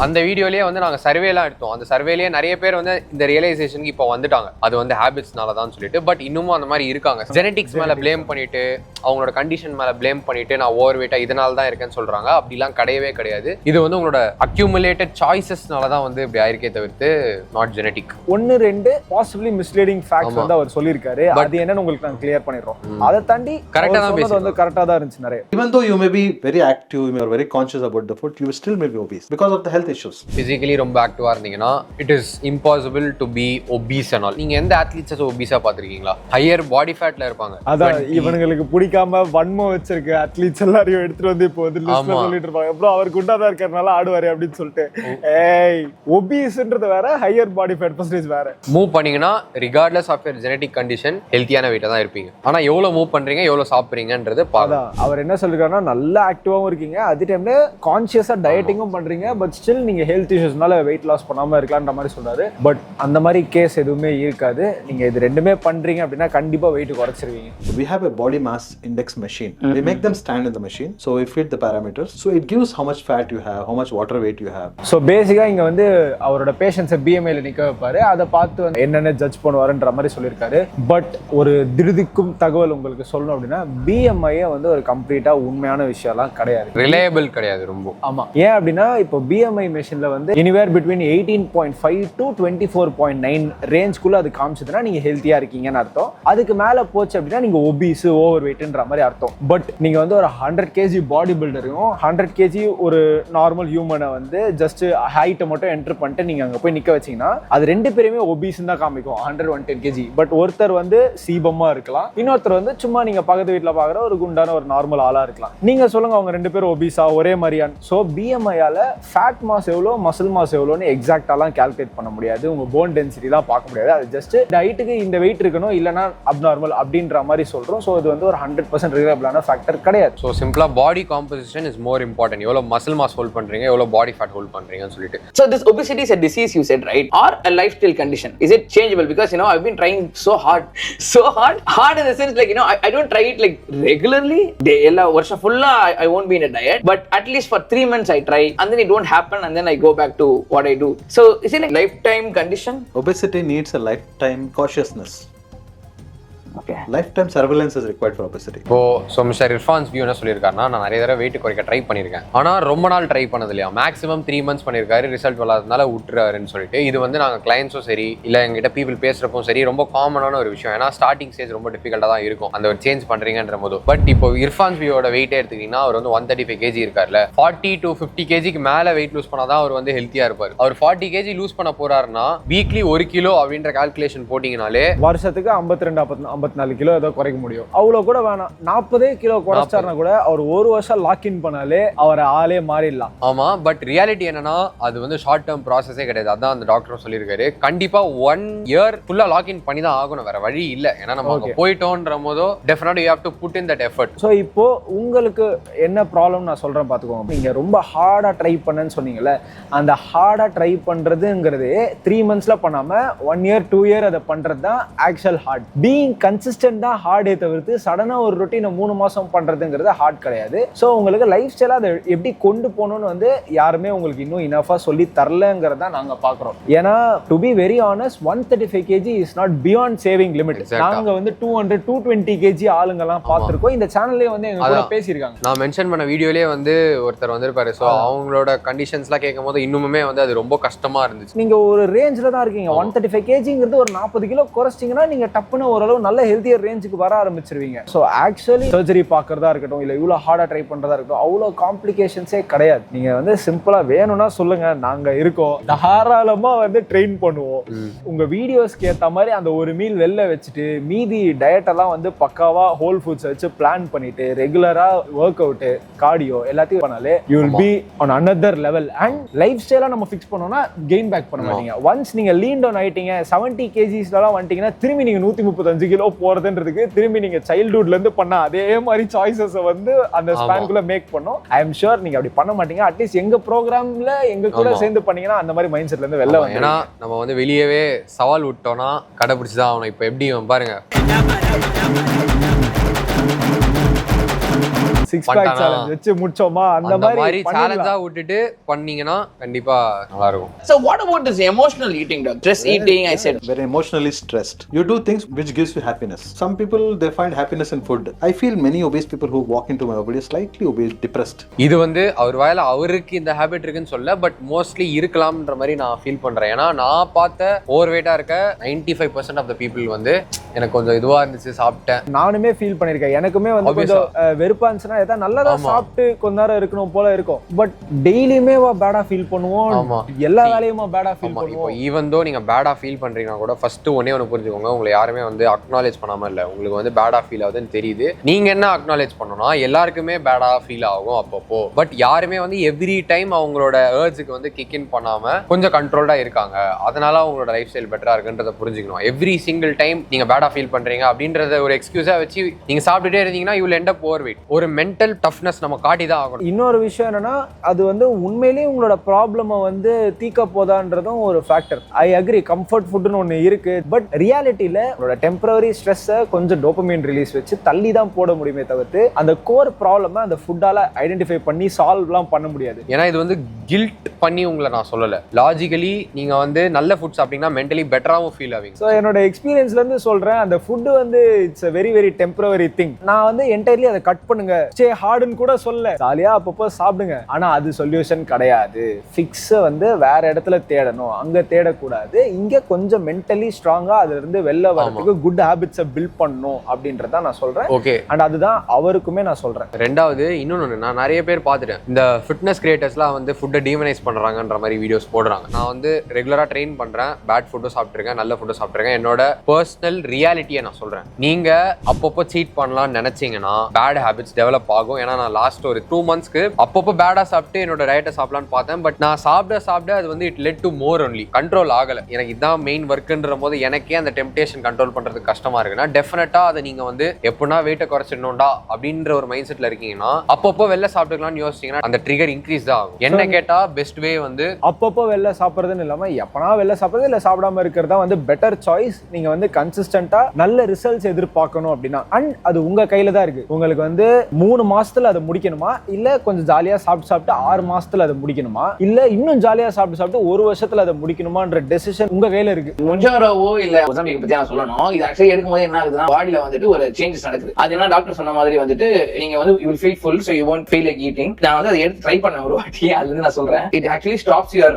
அந்த வீடியோலயே வந்து நாங்க சர்வே எல்லாம் எடுத்தோம். அந்த சர்வேலயே நிறைய பேர் வந்து இந்த ரியலைசேஷனுக்கு இப்போ வந்துட்டாங்க, அது வந்து ஹேபிட்ஸ்னால தான் சொல்லிட்டு. பட் இன்னமும் அந்த மாதிரி இருக்காங்க. ஜெனடிக்ஸ் மேல பிளேம் பண்ணிட்டு, அவங்களோட கண்டிஷன் மேல பிளேம் பண்ணிட்டு நான் ஓவர் வெயிட்டா இதனால தான் இருக்கேன்னு சொல்றாங்க. அப்படிலாம் கிடையவே கிடையாது. இது வந்து உங்களோட அக்யூமுலேட்டட் சாய்ஸஸ்னால தான் வந்து இப்படி ஆயிருக்கே தவிர்த்து not genetic. 1-2 possibly misleading facts வந்து அவர் சொல்லியிருக்காரு. அது என்னன்னு உங்களுக்கு நான் கிளியர் பண்ணிடுறோம். அதை தாண்டி கரெக்டா தான் பேசுறது, வந்து கரெக்டா தான் இருந்துச்சு நிறைய. Even though you may be very active, you are very conscious about the food, you still may be obese because of the health issues. Physically ரொம்ப ஆக்டிவா இருந்தீங்கன்னா it is impossible to be obese and all. நீங்க எந்த athletes ஒபீஸா பாத்திருக்கீங்களா? ஹையர் பாடி ஃபேட்ல இருப்பாங்க. அதான் இவங்களுக்கு பிடிக்காம வன்மம் வச்சிருக்க அத்லீட்ஸ் எல்லாரையும் எடுத்துட்டு வந்து இப்போ வந்து லிஸ்ட்ல சொல்லிட்டு இருப்பாங்க. அப்புறம் அவர் குண்டாதான் இருக்கறனால ஆடுவாரு அப்படின்னு சொல்லிட்டு. ஏய், ஒபீஸ்ன்றது வேற, ஹையர் பாடி ஃபேட் பர்சன்டேஜ் வேற. மூவ் பண்ணீங்கன்னா regardless of your genetic condition ஹெல்த்தியான வெயிட்டா தான் இருப்பீங்க. ஆனா எவ்வளவு மூவ் பண்றீங்க, எவ்வளவு சாப்பிடுறீங்கன்றது பாருங்க. அவர் என்ன சொல்லிருக்காருன்னா நல்லா ஆக்டிவாவும் இருக்கீங்க, அதே டைம்ல கான்சியஸா டயட்டிங்கும் பண்றீங்க, பட் ஸ்டில் நீங்க ஹெல்த் இஷ்யூஸ்னால வெயிட் லாஸ் பண்ணாம இருக்கலாம்ன்ற மாதிரி சொல்றாரு. பட் அந்த மாதிரி கேஸ் எதுவுமே இருக்காது. நீங்க இது ரெண்டுமே பண்றீங்க அப்படின்னா கண்டிப்பா wait குறைச்சிருவீங்க. We have a body mass index machine. We make them stand in the machine, so we feed the parameters, so it gives how much fat you have, how much water weight you have. So பேசிக்கா இங்க வந்து அவரோட பேஷன்ஸை BMIல நிக்க வைப்பாரு, அதை பார்த்து என்னென்ன ஜட்ஜ் பண்ணுவாருன்ற மாதிரி சொல்லியிருக்காரு. பட் ஒரு திருதிக்கும் தகவல் உங்களுக்கு சொல்லணும் அப்படின்னா BMI வந்து ஒரு கம்ப்ளீட்டா உண்மையான விஷயம்லாம் கிடையாது, ரிலையபிள் கிடையாது ரொம்ப. ஆமா. ஏன் அப்படின்னா இப்போ BMI மெஷின்ல வந்து எனிவேர் பிட்வீன் 18.5 to 24.9 ரேஞ்ச்குள்ள அது காமிச்சதுன்னா நீங்க ஹெல்த்தியா இருக்கீங்கன்னு அர்த்தம். அதுக்கு மேல போச்சு அப்படின்னா நீங்க ஒபீஸ், ஓவர் வெயிட்ன்ற மாதிரி அர்த்தம். பட் நீங்க வந்து ஒரு 100 kg பாடி பில்டரையும் 100 kg ஒரு நார்மல் ஹியூமனை வந்து ஜஸ்ட் ஹைட்டை மட்டும் என்டர் பண்ணிட்டு நீங்க அங்க போய் நிக்க வச்சீங்கன்னா அது ரெண்டு பேருமே ஒபீஸ் தான் காமிக்கும், 110 kg. பட் ஒருத்தர் வந்து சீபமா இருக்கலாம், இன்னொருத்தர் வந்து சும்மா நீங்க பக்கத்து வீட்டுல பாக்குற ஒரு குண்டான ஒரு நார்மல் ஆளா இருக்கலாம். நீங்க சொல்லுங்க அவங்க ரெண்டு பேரும் ஒபீஸா ஒரே மாதிரியான. ஸோ BMI-ஆல ஃபேட் மாஸ் எவ்வளோ மசில் மாஸ் எவ்வளோன்னு எக்ஸாக்டாலாம் கால்குலேட் பண்ண முடியாது, உங்க போன் டென்சிட்டிலாம் பார்க்க முடியாது. அது ஜஸ்ட் இந்த ஹைட்டுக்கு இந்த வெயிட் இருக்கணும் இல்லைன்னா அப்நார்மல் அப்படின்ற மாதிரி சொல்றோம். ஸோ இது வந்து ஒரு 100% ரிலேபிளான ஃபேக்டர் கிடையாது. ஸோ சிம்பிளா பாடி காம்போசிஷன் இஸ் மோர் இம்பார்ட்டன்ட். எவ்வளோ மசில் மாஸ் ஹோல்ட் பண்றீங்க, எவ்வளோ பாடி ஃபேட் ஹோல்ட் பண்றீங்கன்னு சொல்லிட்டு. So this obesity is a disease, you said, right? Or a lifestyle condition? Is it changeable? Because I've been trying so hard in the sense like I don't try it like regularly. Ella varsha fulla I won't be in a diet, but at least for 3 months I try, and then it don't happen, and then I go back to what I do. So is it like lifetime condition? Obesity needs a lifetime cautiousness. Okay. Lifetime surveillance is required for obesity. So mister Irfan's view என்ன சொல்லியிருக்காருன்னா, நான் நிறைய தடவை வெயிட் குறைக்க ட்ரை பண்ணியிருக்கேன், ஆனால் ரொம்ப நாள் ட்ரை பண்ணது இல்லையா, மேக்ஸிமம் 3 months பண்ணியிருக்காரு, ரிசல்ட் வராதனால விட்டுறாருன்னு சொல்லிட்டு. இது வந்து நாங்கள் கிளைண்ட்ஸும் சரி இல்லை எங்கிட்ட பீப்புள் பேசுகிறப்போ சரி ரொம்ப காமனான ஒரு விஷயம். ஏன்னா ஸ்டார்டிங் ஸ்டேஜ் ரொம்ப டிஃபிகல்ட்டாக தான் இருக்கும் அந்த ஒரு சேஞ்ச் பண்ணுறீங்கன்ற போது. பட் இப்போ இர்ஃபான்ஸ் வியூவோட வெயிட்டே எடுத்துக்கிட்டிங்கன்னா அவர் வந்து 135 kg இருக்கார்ல, 40 to 50 kgக்கு மேலே வெயிட் லூஸ் பண்ணால் தான் அவர் வந்து ஹெல்த்தியாக இருப்பார். அவர் 40 kg லூஸ் பண்ண போறாருன்னா வீக்லி 1 kg அப்படின்ற கால்குலேஷன் போட்டிங்கனாலே வருஷத்துக்கு 52-54 கிலோ ஏதோ குறைக்க முடியும். அவ்வளோ கூட வேணாம், 40 கிலோ குறைச்சாருனா கூட அவர் ஒரு வருஷம் லாக்இன் பண்ணாலே அவர் ஆளே மாறிடலாம். ஆமா, பட் ரியாலிட்டி என்னன்னா அது வந்து ஷார்ட் டேர்ம் ப்ராசஸே கிடையாது. அதான் அந்த டாக்டரும் சொல்லியிருக்காரு, கண்டிப்பா 1 year ஃபுல்லா லாக்இன் பண்ணி தான் ஆகணும், வேற வழி இல்லை. ஏன்னா நம்ம போயிட்டோன்ற போதோ definitely you have to put in that effort. So இப்போ உங்களுக்கு என்ன ப்ராப்ளம் நான் சொல்றேன் பார்த்துக்கோங்க. நீங்க ரொம்ப ஹார்டா ட்ரை பண்ணேன்னு சொன்னீங்கல்ல, அந்த ஹார்டா ட்ரை பண்றதுங்கிறது 3 monthsல பண்ணாம 1 year 2 year அதை பண்றது தான் ஆக்சுவல் ஹார்ட். பீயிங் கன்சிஸ்டன்ட் தான் ஹார்டே தவிர்த்து சடனா ஒரு ரொட்டீனை 3 மாசம் பண்றதுங்கிறது ஹார்ட் கிடையாது. ஸோ உங்களுக்கு லைஃப் ஸ்டைலா அதை எப்படி கொண்டு போகணும்னு வந்து யாருமே உங்களுக்கு இன்னும் இனஃபா சொல்லி தரலங்கிறத நாங்க பாக்குறோம். ஏன்னா to be very honest 135 kg is not beyond saving limit. நாங்க வந்து 200-220 kg ஆளுங்கெல்லாம் பார்த்திருக்கோம். இந்த சேனல்லே வந்து எங்க கூட பேசியிருக்காங்க. நான் மென்ஷன் பண்ண வீடியோலயே வந்து ஒருத்தர் வந்திருப்பாரு. ஸோ அவங்களோட கண்டிஷன்ஸ்லாம் கேட்கும் போது இன்னுமே வந்து அது ரொம்ப கஷ்டமா இருந்துச்சு. நீங்க ஒரு ரேஞ்சில தான் இருக்கீங்க. 135 kgங்கிறது ஒரு 40 கிலோ குறைச்சிங்கன்னா நீங்க டப்புன்னு ஓரளவு நல்ல ஹெல்த்தியர் ரேஞ்சுக்கு வர ஆரம்பிச்சிருவீங்க. ஸோ ஆக்சுவலி சர்ஜரி பார்க்கறதா இருக்கட்டும் இல்லை இவ்வளோ ஹார்டா ட்ரை பண்றதா இருக்கட்டும் அவ்வளோ காம்ப்ளிகேஷன்ஸே கிடையாது. நீங்க வந்து சிம்பிளா வேணும்னா சொல்லுங்க, நாங்க இருக்கோம், தாராளமா வந்து ட்ரெயின் பண்ணுவோம். உங்க வீடியோஸ்க்கு ஏற்ற மாதிரி அந்த ஒரு மீல் வெளில வச்சுட்டு மீதி டயட் எல்லாம் வந்து பக்காவா ஹோல் ஃபுட்ஸ் வச்சு பிளான் பண்ணிட்டு ரெகுலரா ஒர்க் அவுட் கார்டியோ எல்லாத்தையும் பண்ணாலே you will be on another level. And life ஸ்டைலா நம்ம ஃபிக்ஸ் பண்ணோம்னா கெயின் பேக் பண்ண மாட்டீங்க. ஒன்ஸ் நீங்க லீன் டவுன் ஆயிட்டீங்க 70 kgsலாம் வந்துட்டீங்கன்னா திரும்பி நீங்க 135 கிலோ போறதுன்றதுக்கு திரும்பி நீங்க சைல்ட்ஹுட்ல இருந்து பண்ண அதே மாதிரி சாய்ஸஸ் வந்து அந்த ஸ்பான்குள்ள மேக் பண்ணோம். ஐ எம் ஷூர் நீங்க அப்படி பண்ண மாட்டீங்க. அட்லீஸ்ட் எங்க ப்ரோக்ராம்ல எங்க கூட சேர்ந்து பண்ணீங்கன்னா அந்த மாதிரி மைண்ட் செட்ல இருந்து வெளில வந்து. ஏன்னா நம்ம வந்து வெளியவே சவால் விட்டோம்னா கடைபிடிச்சுதான் ஆகணும். இப்போ எப்படி பாருங்க 6 pack challenge வச்சு முடிச்சோமா அந்த மாதிரி சேலஞ்சா விட்டுட்டு பண்ணீங்கன்னா கண்டிப்பா நல்லா இருக்கும். So what about this emotional eating, doc? Stress eating, I said. Very emotionally stressed. You do things which gives you happiness. Some people they find happiness in food. I feel many obese people who walk into my body slightly obese, depressed. இது வந்து அவர் வாயில அவருக்கு இந்த ஹேபிட் இருக்குன்னு சொல்ல, பட் மோஸ்ட்லி இருக்கலாம்ன்ற மாதிரி நான் ஃபீல் பண்றேன். ஏன்னா நான் பார்த்த ஓவர் வெயிட்டா இருக்க 95% ஆஃப் த பீப்புள் வந்து எனக்கு கொஞ்சம் இதுவா இருந்துச்சு, சாப்பிட்டேன். நானுமே ஃபீல் பண்ணிருக்கேன். எனக்குமே வந்து கொஞ்சம் வெறுப்பா இருந்துச்சுன்னா ஏதாவது நல்லதா சாப்பிட்டு கொஞ்ச நேரம் இருக்கணும் போல இருக்கும். பட் டெய்லியுமே பேடா ஃபீல் பண்ணுவோம், எல்லா வேலையுமா பேடா ஃபீல் பண்ணுவோம். இப்போ ஈவன் தோ நீங்க பேடா ஃபீல் பண்றீங்கன்னா கூட ஃபர்ஸ்ட் ஒன்னே ஒன்று புரிஞ்சுக்கோங்க, உங்களை யாருமே வந்து அக்னாலேஜ் பண்ணாம இல்லை. உங்களுக்கு வந்து பேடா ஃபீல் ஆகுதுன்னு தெரியுது. நீங்க என்ன அக்னாலேஜ் பண்ணணும்னா எல்லாருக்குமே பேடா ஃபீல் ஆகும் அப்பப்போ. பட் யாருமே வந்து எவ்ரி டைம் அவங்களோட ஏர்ஜுக்கு வந்து கிக் இன் பண்ணாம கொஞ்சம் கண்ட்ரோல்டா இருக்காங்க. அதனால அவங்களோட லைஃப் ஸ்டைல் பெட்டரா இருக்குன்றத புரிஞ்சுக்கணும். எவ்ரி சிங்கிள் டைம் நீங்க பேடா ஃபீல் பண்றீங்க அப்படின்றத ஒரு எக்ஸ்கியூஸா வச்சு நீங்க சாப்பிட்டுட்டே இருந்தீங்கன்னா you will end up over weight. ஒரு மென்டல் டஃப்னஸ் நம்ம காட்டி தான் ஆகணும். இன்னொரு விஷயம் என்னன்னா அது வந்து உண்மையிலேயே உங்களோட ப்ராப்ளமை வந்து தீக்க போதான்றதும் ஒரு ஃபேக்டர். ஐ அக்ரி, கம்ஃபர்ட் ஃபுட்னு ஒன்று இருக்கு. பட் ரியாலிட்டியில உங்களோட டெம்பரரி ஸ்ட்ரெஸ்ஸை கொஞ்சம் டோபமைன் ரிலீஸ் வச்சு தள்ளி தான் போட முடியுமே தவிர்த்து அந்த கோர் ப்ராப்ளமை அந்த ஃபுட்டால ஐடென்டிஃபை பண்ணி சால்வ்லாம் பண்ண முடியாது. ஏன்னா இது வந்து கில்ட் பண்ணி உங்களை நான் சொல்லலை. லாஜிக்கலி நீங்க வந்து நல்ல ஃபுட் சாப்பிட்டீங்கன்னா மென்டலி பெட்டராகவும் ஃபீல் ஆவீங்க. ஸோ என்னோட எக்ஸ்பீரியன்ஸ்ல இருந்து சொல்றேன், சொல்றேன், அந்த ஃபுட் வந்து it's a very very temporary thing. நான் வந்து என்டையர்லி அதை கட் பண்ணுங்க, ஸ்டே ஹார்டுன்னு கூட சொல்ல, ஜாலியா அப்பப்போ சாப்பிடுங்க. ஆனா அது சொல்யூஷன் கிடையாது. ஃபிக்ஸ் வந்து வேற இடத்துல தேடணும், அங்க தேடக்கூடாது. இங்க கொஞ்சம் மென்டலி ஸ்ட்ராங்கா அதுல இருந்து வெளில வரதுக்கு குட் ஹாபிட்ஸை பில்ட் பண்ணணும் அப்படின்றத நான் சொல்றேன். ஓகே, அண்ட் அதுதான் அவருக்குமே நான் சொல்றேன். ரெண்டாவது இன்னொன்னு, நான் நிறைய பேர் பார்த்துட்டேன், இந்த ஃபிட்னஸ் கிரியேட்டர்ஸ்லாம் வந்து ஃபுட்டை டீமனைஸ் பண்றாங்கன்ற மாதிரி வீடியோஸ் போடுறாங்க. நான் வந்து ரெகுலரா ட்ரெயின் பண்றேன், பேட் ஃபுட்டும் சாப்பிட்டுருக்கேன், நல்ல ஃபுட்டும் சாப்பிட்டுருக்கேன். என்னோட பர்சனல் ரியாலிட்டியை நான் சொல்றேன். நீங்க அப்பப்போ சீட் பண்ணலாம்னு நினைச்சீங்கன்னா பேட் ஹேபிட்ஸ் டெவலப் ஆகும். ஏன்னா நான் லாஸ்ட் ஒரு 2 monthsக்கு அப்பப்போ பேடா சாப்பிட்டு என்னோட டயட்டை சாப்பிடலான்னு பார்த்தேன். பட் நான் சாப்பிட அது வந்து it led to more only, control ஆகல. எனக்கு இதான் மெயின் ஒர்க்குன்ற போது எனக்கே அந்த டெம்டேஷன் கண்ட்ரோல் பண்றதுக்கு கஷ்டமா இருக்குன்னா டெஃபினட்டா அதை நீங்க வந்து எப்படின்னா வெயிட்டை குறைச்சிடணும்டா அப்படின்ற ஒரு மைண்ட் செட்ல இருக்கீங்கன்னா அப்பப்போ வெளில சாப்பிட்டுக்கலாம்னு யோசிச்சீங்கன்னா அந்த ட்ரிகர் இன்க்ரீஸ் தான் ஆகும். என்ன கேட்டா பெஸ்ட் வே வந்து அப்பப்போ வெளில சாப்பிட்றதுன்னு இல்லாம எப்பனா வெளில சாப்பிட்றது இல்லை சாப்பிடாம இருக்கிறது தான் வந்து பெட்டர் சாய்ஸ். நீங்க வந்து கன்சிஸ்டன்டா நல்ல ரிசல்ட்ஸ் எதிர்பார்க்கணும் அப்படின்னா, அண்ட் அது உங்க கையில தான் இருக்கு. உங்களுக்கு வந்து 3 மாசத்துல அதை முடிக்கணுமா, இல்ல கொஞ்சம் ஜாலியா சாப்பிட்டு 6 மாசத்துல அதை முடிக்கணுமா, இல்ல இன்னும் ஜாலியா சாப்பிட்டு 1 வருஷத்துல அதை முடிக்கணுமான்ற டெசிஷன் உங்க கையில இருக்கு. முன்ஜாராவோ இல்ல ஒசாமிக் பத்தி நான் சொல்லணும். இது ஆக்சுவலி எடுக்கும்போது என்ன ஆகுதுன்னா பாடியில வந்துட்டு ஒரு சேஞ்சஸ் நடக்குது. அது என்ன டாக்டர் சொன்ன மாதிரி வந்துட்டு நீங்க வந்து you will feel full, so you won't feel like eating. நான் வந்து அதை எடுத்து ட்ரை பண்ண ஒரு வாட்டி, அதுல இருந்து நான் சொல்றேன், it actually stops your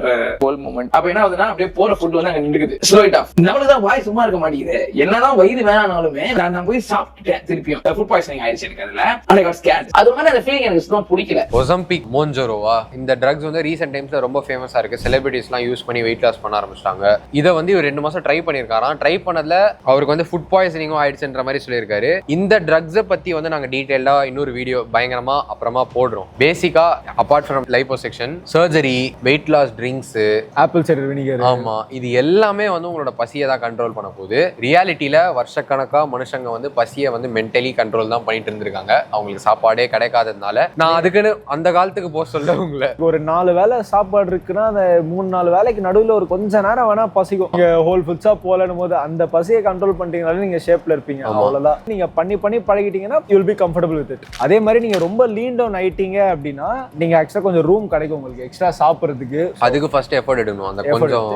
whole movement. அப்ப என்ன ஆகுதுன்னா அப்படியே போற ஃபுட் வந்து அங்க நின்றுக்குது, slow it off. நம்மளுக்கு தான் வாய் சும்மா இருக்க மாட்டேங்குது. என்னதான் வயிறு வேணானாலுமே நான் போய் சாப்பிட்டுட்டேன், திருப்பியும் ஃபுட் பாய்சனிங் ஆயிடுச்சு எனக்கு. அதுல I got scared. அது மாதிரி அந்த ஃபீலிங் எனக்கு சுத்தமா பிடிக்கல. ஒசம்பிக், மோன்ஜோரோவா, இந்த ட்ரக்ஸ் வந்து ரீசென்ட் டைம்ஸ்ல ரொம்ப ஃபேமஸா இருக்கு. செலிபிரிட்டிஸ்லாம் யூஸ் பண்ணி வெயிட் லாஸ் பண்ண ஆரம்பிச்சிட்டாங்க. இதை வந்து ஒரு 2 மாசம் ட்ரை பண்ணிருக்காராம். ட்ரை பண்ணதுல அவருக்கு வந்து ஃபுட் பாய்சனிங்கும் ஆயிடுச்சுன்ற மாதிரி சொல்லியிருக்காரு. இந்த ட்ரக்ஸை பத்தி வந்து நாங்க டீடைல்டா இன்னொரு வீடியோ பயங்கரமா அப்புறமா போடுறோம். பேசிக்கா apart from liposuction, surgery, weight loss drinks, apple cider vinegar, ஆமா, இது எல்லாமே வந்து உங்களோட பசியை தான் கண்ட்ரோல் பண்ண போகுது. ரியாலிட்டியில வருஷக்கணக்கா மனுஷங்க வந்து பசியை வந்து மென்டலி கண்ட்ரோல் தான் பண்ணிட்டு இருந்திருக்காங்க. அவங்களுக்கு சாப்பாடே கிடைக்காததுனால நான் அதுக்குன்னு அந்த காலத்துக்கு போக சொல்ல உங்களை ஒரு 4 வேளை சாப்பாடு இருக்குன்னா அந்த 3-4 வேலைக்கு நடுவில் ஒரு கொஞ்ச நேரம் வேணா பசிக்கும். நீங்க ஹோல் ஃபுட்ஸா போலனும் போது அந்த பசியை கண்ட்ரோல் பண்ணிட்டீங்கனாலே நீங்க ஷேப்ல இருப்பீங்க. அவ்வளவுதான். நீங்க பண்ணி பழகிட்டீங்கன்னா you will be comfortable with it. அதே மாதிரி நீங்க ரொம்ப லீன் டவுன் ஆயிட்டீங்க அப்படின்னா நீங்க எக்ஸ்ட்ரா கொஞ்சம் ரூம் கிடைக்கும் உங்களுக்கு எக்ஸ்ட்ரா சாப்பிடுறதுக்கு. அதுக்கு ஃபர்ஸ்ட் எஃபோர்ட் எடுக்கணும். அந்த கொஞ்சம்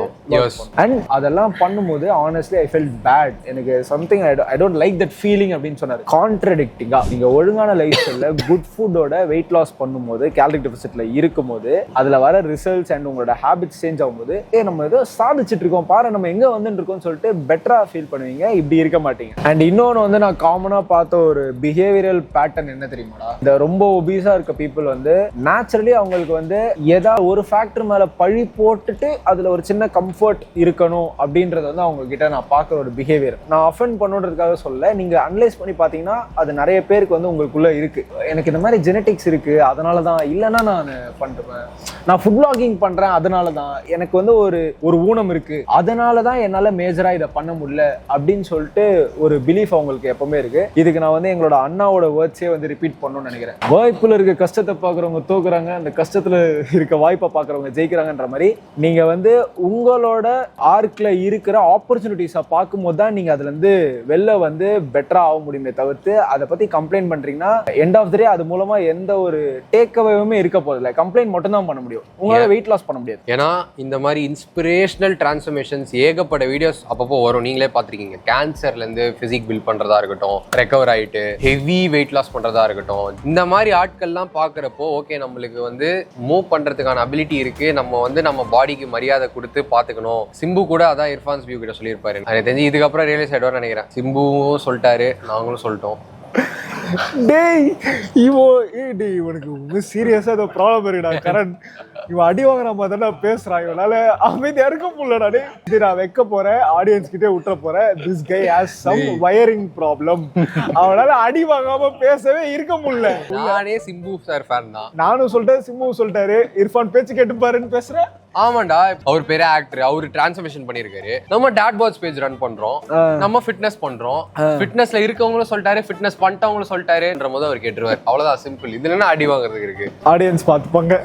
அண்ட் அதெல்லாம் பண்ணும்போது honestly I felt bad. எனக்கு something I don't like that feeling அப்படின்னு சொன்னாரு. கான்ட்ரடிக்டிங்கா நீங்க ஒழுங்கான லைஃப் ஸ்டைல்ல குட் ஃபுட்டோட வெயிட் லாஸ் பண்ணும்போது, கேலரி டெபிசிட்ல இருக்கும்போது, அதுல வர ரிசல்ட்ஸ் அண்ட் உங்களோட ஹேபிட்ஸ் சேஞ்ச் ஆகும்போது நம்ம ஏதோ சாதிச்சுட்டு இருக்கோம் பாரு, நம்ம எங்க வந்துட்டு இருக்கோம்னு சொல்லிட்டு பெட்டரா ஃபீல் பண்ணுவீங்க. இப்படி இருக்க மாட்டீங்க. அண்ட் இன்னொன்னு வந்து நான் காமனா பார்த்த ஒரு பிஹேவியரல் பேட்டர்ன் என்ன தெரியுமாடா, இந்த ரொம்ப ஒபீஸா இருக்க பீப்புள் வந்து நேச்சுரலி அவங்களுக்கு வந்து ஏதாவது ஒரு ஃபேக்டர் மேல பழி போட்டுட்டு அதுல ஒரு சின்ன கம்ஃபர்ட் இருக்கணும் அப்படின்றது வந்து அவங்க கிட்ட நான் பார்க்குற ஒரு பிஹேவியர். நான் அஃபெண்ட் பண்ணுன்றதுக்காக சொல்ல, நீங்க அனலைஸ் பண்ணி பார்த்தீங்கன்னா அது நிறைய பேருக்கு வந்து உங்களுக்குள்ள இருக்கு. எனக்கு இந்த மாதிரி ஜெனட்டிக்ஸ் இருக்கு, அதனால தான், இல்லைன்னா நான் பண்ணுவேன், நான் ஃபுட் பிளாகிங் பண்றேன், அதனால தான், எனக்கு வந்து ஒரு ஊனம் இருக்கு, அதனால தான் என்னால மேஜரா இதை பண்ண முடியல அப்படின்னு சொல்லிட்டு ஒரு பிலீஃப் அவங்களுக்கு எப்பவுமே இருக்கு. இதுக்கு நான் வந்து எங்களோட அண்ணாவோட வேர்ட்ஸே வந்து ரிப்பீட் பண்ணணும்னு நினைக்கிறேன். வாய்ப்புல இருக்க கஷ்டத்தை பாக்குறவங்க தோக்குறாங்க, அந்த கஷ்டத்துல இருக்க வாய்ப்பை பாக்குறவங்க ஜெயிக்கிறாங்கன்ற மாதிரி நீங்க வந்து உங்களோட ஆர்க்ல இருக்கிற ஆப்பர்ச்சுனிட்டிஸை பார்க்கும்போது தான் நீங்க அதுல இருந்து வெளில வந்து பெட்டரா ஆக முடியுமே தவிர்த்து அதை பத்தி கம்ப்ளைண்ட் பண்றீங்கன்னா எண்ட் ஆஃப் த டே அது மூலமா எந்த ஒரு டேக் அவேவுமே இருக்க போதில்லை. கம்ப்ளைண்ட் மட்டும் தான் பண்ண முடியும், உங்களால வெயிட் லாஸ் பண்ண முடியாது. ஏன்னா இந்த மாதிரி இன்ஸ்பிரேஷனல் டிரான்ஸ்ஃபர்மேஷன்ஸ் ஏகப்பட்ட வீடியோஸ் அப்பப்போ வரும். நீங்களே பார்த்துருக்கீங்க. கேன்சர்ல இருந்து பிசிக் பில்ட் பண்றதா இருக்கட்டும், ரெக்கவர் ஆயிட்டு ஹெவி வெயிட் லாஸ் பண்றதா இருக்கட்டும், இந்த மாதிரி ஆட்கள்லாம் பாக்குறப்போ ஓகே நம்மளுக்கு வந்து மூவ் பண்றதுக்கான அபிலிட்டி இருக்கு, நம்ம வந்து நம்ம பாடிக்கு மரியாதை கொடுத்து பாத்துக்கணும். சிம்பு கூட அதான் இர்ஃபான்ஸ் வியூ கிட்ட சொல்லியிருப்பாரு. எனக்கு தெரிஞ்சு இதுக்கப்புறம் ரியலைஸ் ஆயிடுவார்னு நினைக்கிறேன். சிம்புவும் சொல்லிட்டாரு, நாங்களும் சொல்லிட்டோம். டேய் இவனுக்கு சீரியஸா ஏதோ ப்ராப்ளம் இருக்குடா கரண். இவன் அடி வாங்குற மாதிரி தான் பேசுறான். இவனால அமைதியா இருக்க முடியலடா. டே இது நான் வைக்க போறேன், ஆடியன்ஸ் கிட்டே விட்டுற போறேன். This guy has some wiring problem. அவனால அடி வாங்காம பேசவே இருக்க முடியல. நானே சிம்பு சார் ஃபேன் தான். நானும் சொல்லிட்டேன், சிம்பு சொல்லிட்டாரு, இர்ஃபான் பேச்சு கேட்டு பாருன்னு பேசுறேன். ஆமாண்டா, அவர் பெரிய ஆக்டர், அவரு டிரான்ஸ்ஃபர்மேஷன் பண்ணிருக்காரு. நம்ம DADBODS பேஜ் ரன் பண்றோம், நம்ம ஃபிட்னஸ் பண்றோம். ஃபிட்னஸ்ல இருக்கவங்களும் சொல்லிட்டாரு, ஃபிட்னஸ் பண்ணிட்டவங்களும் சொல்லிட்டாருன்ற போது அவர் கேட்டுருவார். அவ்வளவுதான், சிம்பிள். இதுல என்ன அடி வாங்குறதுக்கு இருக்கு? ஆடியன்ஸ் பாத்துப்பாங்க.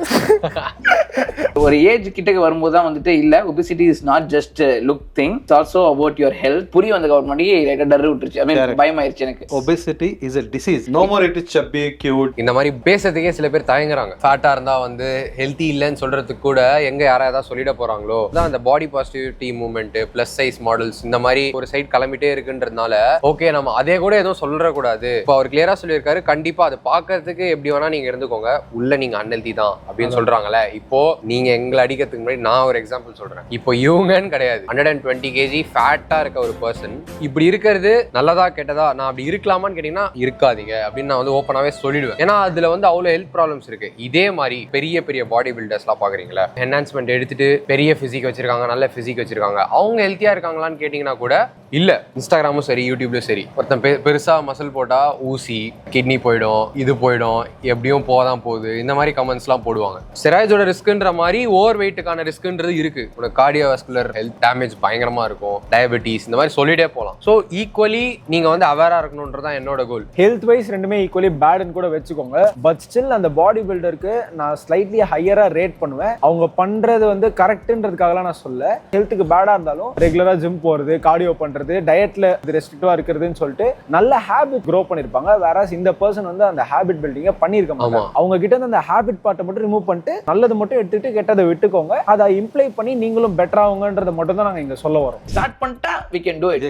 ஒரு ஏஜ் கிட்டக்கு வரும்போது தான் வந்துட்டு இல்ல obesity is not just a look thing, it's also about your health. புரிய வந்த கவர்மெண்ட் லைட்டா டர் விட்டுருச்சு. I mean பயமாயிருச்சு எனக்கு. Obesity is a disease. No more it is chubby, cute. இந்த மாதிரி பேசுறதுக்கே சில பேர் தயங்குறாங்க. ஃபேட்டா இருந்தா வந்து ஹெல்த்தி இல்லைன்னு சொல்றதுக்கு கூட எங்க யாராவது சொல்லிட போறாங்களோ தான் அந்த பாடி positivity movement plus size models இந்த மாதிரி ஒரு சைட் கிளம்பிட்டே இருக்குன்றதுனால ஓகே நம்ம அதே கூட எதுவும் சொல்ற கூடாது. இப்போ அவர் கிளியரா சொல்லியிருக்காரு, கண்டிப்பா அதை பாக்குறதுக்கு எப்படி வேணா நீங்க இருந்துக்கோங்க, உள்ள நீங்க அன்ஹெல்தி தான் அப்படின்னு சொல்றாங்கல்ல. இப்போ நீங்க எங்களை அடிக்கிறதுக்கு முன்னாடி நான் ஒரு எக்ஸாம்பிள் சொல்றேன். இப்போ இவங்கன்னு கிடையாது, 120 kg ஃபேட்டா இருக்க ஒரு பர்சன் இப்படி இருக்கிறது நல்லதா கெட்டதா, நான் அப்படி இருக்கலாமான்னு கேட்டீங்கன்னா இருக்காதீங்க அப்படின்னு நான் வந்து ஓப்பனாவே சொல்லிடுவேன். ஏன்னா அதுல வந்து அவ்வளவு ஹெல்த் ப்ராப்ளம்ஸ் இருக்கு. இதே மாதிரி பெரிய பெரிய பாடி பில்டர்ஸ் எல்லாம் பாக்குறீங்களா, என்ஹான்ஸ்மெண்ட் எடுத்துட்டு பெரிய பிசிக் வச்சிருக்காங்க, நல்ல பிசிக் வச்சிருக்காங்க, அவங்க ஹெல்த்தியா இருக்காங்களான்னு கேட்டீங்கன்னா கூட இல்ல. இன்ஸ்டாகிராமும் சரி யூடியூப்லயும் சரி, ஒருத்தன் பெருசா மசில் போட்டா ஊசி கிட்னி போயிடும், இது போயிடும், எப்படியும் போதான் போகுது, இந்த மாதிரி கமெண்ட்ஸ் எல்லாம் போடுவாங்க. ஸ்டெராய்டோட ரிஸ்க்ன்ற மாதிரி ஓவர் வெயிட்டுக்கான ரிஸ்க்ன்றது இருக்கு. கார்டியோவாஸ்குலர் ஹெல்த் டேமேஜ் பயங்கரமா இருக்கும், டயபெட்டிஸ், இந்த மாதிரி சொல்லிட்டே போகலாம். ஸோ ஈக்குவலி நீங்க வந்து அவேரா இருக்கணும்ன்றதான் என்னோட கோல். ஹெல்த் வைஸ் ரெண்டுமே ஈக்குவலி பேட்னு கூட வச்சுக்கோங்க. பட் ஸ்டில் அந்த பாடி பில்டருக்கு நான் ஸ்லைட்லி ஹையரா ரேட் பண்ணுவேன். அவங்க பண்றது வந்து கரெக்ட்ன்றதுக்காகலாம் நான் சொல்ல. ஹெல்த்துக்கு பேடா இருந்தாலும் ரெகுலரா ஜிம் போறது, கார்டியோ பண்றது, டயட்ல ரெஸ்ட்ரிக்டிவா இருக்கிறதுன்னு சொல்லிட்டு நல்ல ஹேபிட் க்ரோ பண்ணிருப்பாங்க. வேறஸ் இந்த பர்சன் வந்து அந்த ஹேபிட் பில்டிங்க பண்ணிருக்க மாட்டாங்க. அவங்க கிட்ட இருந்து அந்த ஹேபிட் பார்ட்டை மட்டும் ரிமூவ் பண்ணிட்டு நல்லது மட்டும் எடுத்துட்டு கெட்டதை விட்டுக்கோங்க. அதை இம்ப்ளை பண்ணி நீங்களும் பெட்டர் ஆகுங்கன்றத மட்டும் தான் நாங்க இங்க சொல்ல வரோம். ஸ்டார்ட் பண்ணிட்டா we can do it.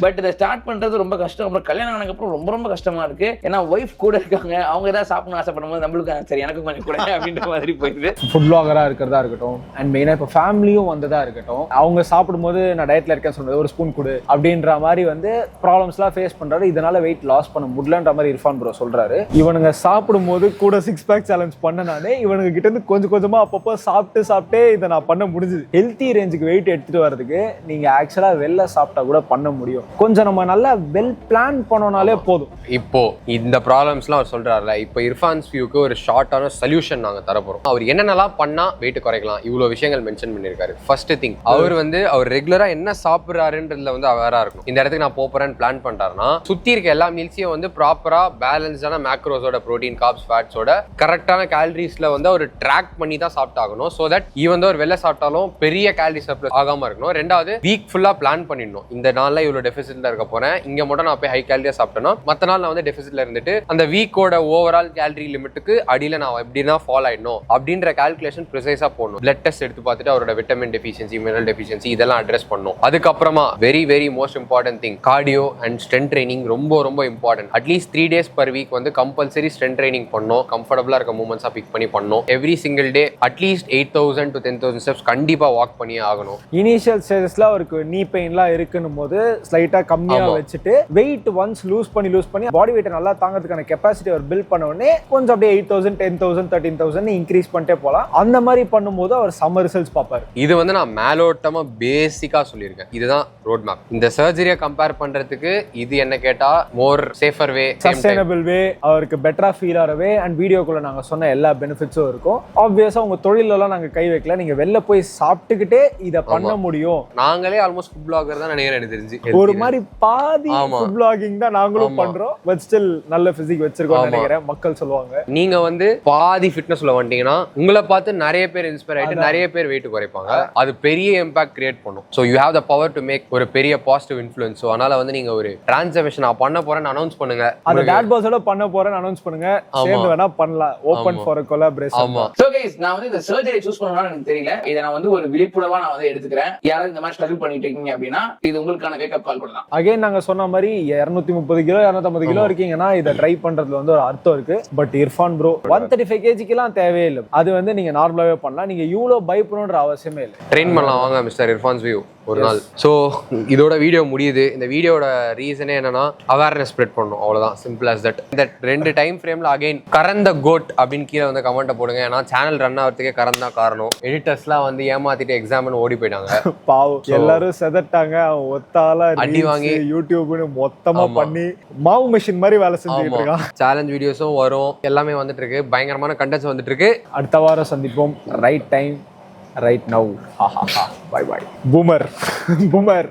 But இதை ஸ்டார்ட் பண்றது ரொம்ப கஷ்டம். அப்புறம் கல்யாணம் ஆனதுக்கு அப்புறம் ரொம்ப ரொம்ப கஷ்டமா இருக்கு. ஏன்னா ஒய்ஃப் கூட இருக்காங்க, அவங்க ஏதாவது சாப்பிடணும் ஆசைப்படும் போது நம்மளுக்கு சரி எனக்கும் கொஞ்சம் கூட அப்படின்ற மாதிரி போயிடுது. ஃபுட் பிளாகரா இருக்கிறதா இருக்கட்டும், அண்ட் மெயினா இப்போ ஃபேமிலியும் வந்ததா இருக்கட்டும், அவங்க சாப்பிடும்போது நான் டயட்ல இருக்கேன்னு சொன்னது ஒரு ஸ்பூன் கொடு அப்படின்ற மாதிரி வந்து ப்ராப்ளம்ஸ்லாம் ஃபேஸ் பண்றாரு. இதனால வெயிட் லாஸ் பண்ண முடியலன்ற மாதிரி இர்ஃபான் ப்ரோ சொல்றாரு. இவனுங்க சாப்பிடும் போது கூட 6 pack சேலஞ்ச் பண்ணனாலே இவனுங்க கிட்ட இருந்து கொஞ்சம் கொஞ்சமா அப்பப்போ சாப்பிட்டே இதை நான் பண்ண முடிஞ்சுது. ஹெல்த்தி ரேஞ்சுக்கு வெயிட் எடுத்துட்டு வரதுக்கு நீங்க ஆக்சுவலா வெளில சாப்பிட்டா கூட பண்ண முடியும். கொஞ்சம் நம்ம நல்லா வெல் பிளான் பண்ணோம்னாலே போதும். இப்போ இந்த ப்ராப்ளம்ஸ்லாம் அவர் சொல்றாருல, இப்போ இர்ஃபான்ஸ் வியூக்கு ஒரு ஷார்ட்டான சொல்யூஷன் நாங்க தரப்போறோம். அவர் என்னென்னலாம் பண்ணா வெயிட் குறைக்கலாம் இவ்வளவு விஷயங்கள் மென்ஷன் பண்ணிருக்காரு. ஃபர்ஸ்ட் திங், அவர் வந்து அவர் ரெகுலரா என்ன சாப்பிடுறாருன்றதுல வந்து அவேரா இருக்கும். இந்த இடத்துக்கு நான் போறேன்னு பிளான் பண்றாருன்னா சுத்தி இருக்க எல்லா மீல்ஸையும் வந்து ப்ராப்பரா பேலன்ஸ்டான மேக்ரோஸோட புரோட்டீன், கார்ப்ஸ், ஃபேட்ஸோட கரெக்டான கேலரிஸ்ல வந்து அவர் ட்ராக் பண்ணி தான் சாப்பிட்டாகணும். சோ தட் ஈவன் ஒரு வெளில சாப்பிட்டாலும் பெரிய கேலரி சர்ப்ளஸ் ஆகாம இருக்கணும். ரெண்டாவது வீக் ஃபுல்லா பிளான் பண்ணிடணும். இந்த நாள்ல இவ்வளவு டெபிசிட்ல இருக்க போறேன், இங்க மட்டும் நான் போய் ஹை கேலரியா சாப்பிட்டேன்னா மத்த நாள் நான் வந்து டெபிசிட்ல இருந்துட்டு அந்த வீக்கோட ஓவரால் கேலரி லிமிட்டுக்கு அடியில நான் எப்படின்னா ஃபாலோ ஆயிடணும் அப்படின்ற கால்குலேஷன் ப்ரிசைஸா போடணும். பிளட் டெஸ்ட் எடுத்து பார்த்துட்டு அவரோட விட்டமின் டெஃபிஷியன்சி, மினரல் டெஃபிஷியன்சி இதெல்லாம் அட்ரஸ் பண்ணணும். அதுக்கப்புறமா very very most important thing, cardio and strength training ரொம்ப ரொம்ப important. At least 3 days per week வந்து கம்பல்சரி ஸ்ட்ரென்த் ட்ரைனிங் பண்ணணும். கம்ஃபர்டபுளா இருக்க மூமெண்ட்ஸா பிக் பண்ணி பண்ணணும். Every single day at least 8,000 to 10,000 steps கண்டிப்பா வாக் பண்ணியே ஆகணும். இனிஷியல் ஸ்டேஜஸ்ல அவருக்கு நீ பெயின்லாம் இருக்குன்னு போது ஸ்லைட்டா கம்மியா வச்சுட்டு வெயிட் ஒன்ஸ் லூஸ் பண்ணி பாடி வெயிட் நல்லா தாங்கிறதுக்கான கெப்பாசிட்டி அவர் பில்ட் பண்ண உடனே கொஞ்சம் அப்படியே 8,000, 10,000, 13,000 இன்க்ரீஸ் பண்ணிட்டே போலாம். அந்த மாதிரி பண்ணும்போது அவர் சம்மர் ரிசல்ட்ஸ் பார்ப்பாரு. இது வந்து நான் மேலோட்டமா பேசிக்கா சொல்லியிருக்கேன். இதுதான் ரோட் மேப். இந்த சர்ஜரியை கம்பேர் பண்றதுக்கு இது என்ன கேட்டா மோர் சேஃபர் வே, சஸ்டைனபிள் வே, அவருக்கு பெட்டரா ஃபீல் ஆகிற வே அண்ட் வீடியோக்குள்ள நாங்க சொன்ன எல்லா பெனிஃபிட்ஸும் இருக்கும். ஆப்வியஸா உங்க தொழிலெல்லாம் நாங்க கை வைக்கல, நீங்க வெளில போய் சாப்பிட்டுக்கிட்டே இதை பண்ண முடியும். நாங்களே ஆல்மோஸ்ட் ஃபுட் பிளாகர் தான் நினைக்கிறேன். எனக்கு தெரிஞ்சு ஒரு மாதிரி பாதி ஃபுட் பிளாகிங் தான் நாங்களும் பண்றோம். பட் ஸ்டில் நல்ல பிசிக் வச்சிருக்கோம் நினைக்கிறேன் மக்கள் சொல்லுவாங்க. நீங்க வந்து பாதி ஃபிட்னஸ்ல வந்துட்டீங்கன்னா உங்களை பார்த்து நிறைய பேர் இன்ஸ்பயர் ஆயிட்டு நிறைய பேர் வெயிட் குறைப்பாங்க. அது பெரிய இம்பாக்ட் கிரியேட் பண்ணும். So you have the power to make ஒரு பெரிய பாசிட்டிவ் இன்ஃப்ளூயன்ஸ். சோ அதனால வந்து நீங்க ஒரு டிரான்ஸ்ஃபர்மேஷன் நான் பண்ண போறேன்னு அனௌன்ஸ் பண்ணுங்க. அந்த DADBODS பண்ண போறேன்னு அனௌன்ஸ் பண்ணுங்க. சேர்ந்து வேணா பண்ணலாம். Open for a collaboration. ஆமா. சோ गाइस, நான் வந்து இந்த சர்ஜரி சூஸ் பண்ணனும்னு எனக்கு தெரியல. இத நான் வந்து ஒரு விழிப்புணர்வா நான் வந்து எடுத்துக்கிறேன். யாராவது இந்த மாதிரி ஸ்ட்ரகிள் பண்ணிட்டு இருக்கீங்க அப்படினா இது உங்களுக்கான வேக் அப் கால் பண்ணலாம். அகைன் நாங்க சொன்ன மாதிரி 230 கிலோ 250 கிலோ இருக்கீங்கன்னா இதை ட்ரை பண்றதுல வந்து ஒரு அர்த்தம் இருக்கு. பட் இர்ஃபான் ப்ரோ 135 kgக்குலாம் தேவையே இல்லை. அது வந்து நீங்க நார்மலாவே பண்ணலாம். நீங்க இவ்வளவு பயப்படணும்ன்ற அவசியமே இல்லை. ட்ரெயின் பண்ணலாம் வாங்க மிஸ்டர் இர்ஃபான்ஸ் வியூ ஒரு நாள். ஸோ இதோட வீடியோ முடியுது. இந்த வீடியோட ரீசனே என்னன்னா அவேர்னஸ் ஸ்ப்ரெட் பண்ணணும், அவ்வளோதான். Simple as that. இந்த 2 டைம் ஃப்ரேம்ல அகைன் கரந்த கோட் அப்படின்னு கீழே வந்து கமெண்ட்டை போடுங்க. ஏன்னா சேனல் ரன் ஆகிறதுக்கே கரண்ட் தான் காரணம். எடிட்டர்ஸ்லாம் வந்து ஏமாத்திட்டு எக்ஸாம்னு ஓடி போயிட்டாங்க. பாவம், எல்லாரும் செதட்டாங்க. ஒத்தால அடி வாங்கி யூடியூப்னு மொத்தமா பண்ணி மாவு மிஷின் மாதிரி வேலை செஞ்சுட்டு இருக்கான். சேலஞ்ச் வீடியோஸும் வரும், எல்லாமே வந்துட்டு இருக்கு. பயங்கரமான கண்டென்ட்ஸ் வந்துட்டு இருக்கு. அடுத்த வாரம் சந்திப்போம். Right time, right now. Ha ha ha. Bye bye. Boomer. Boomer.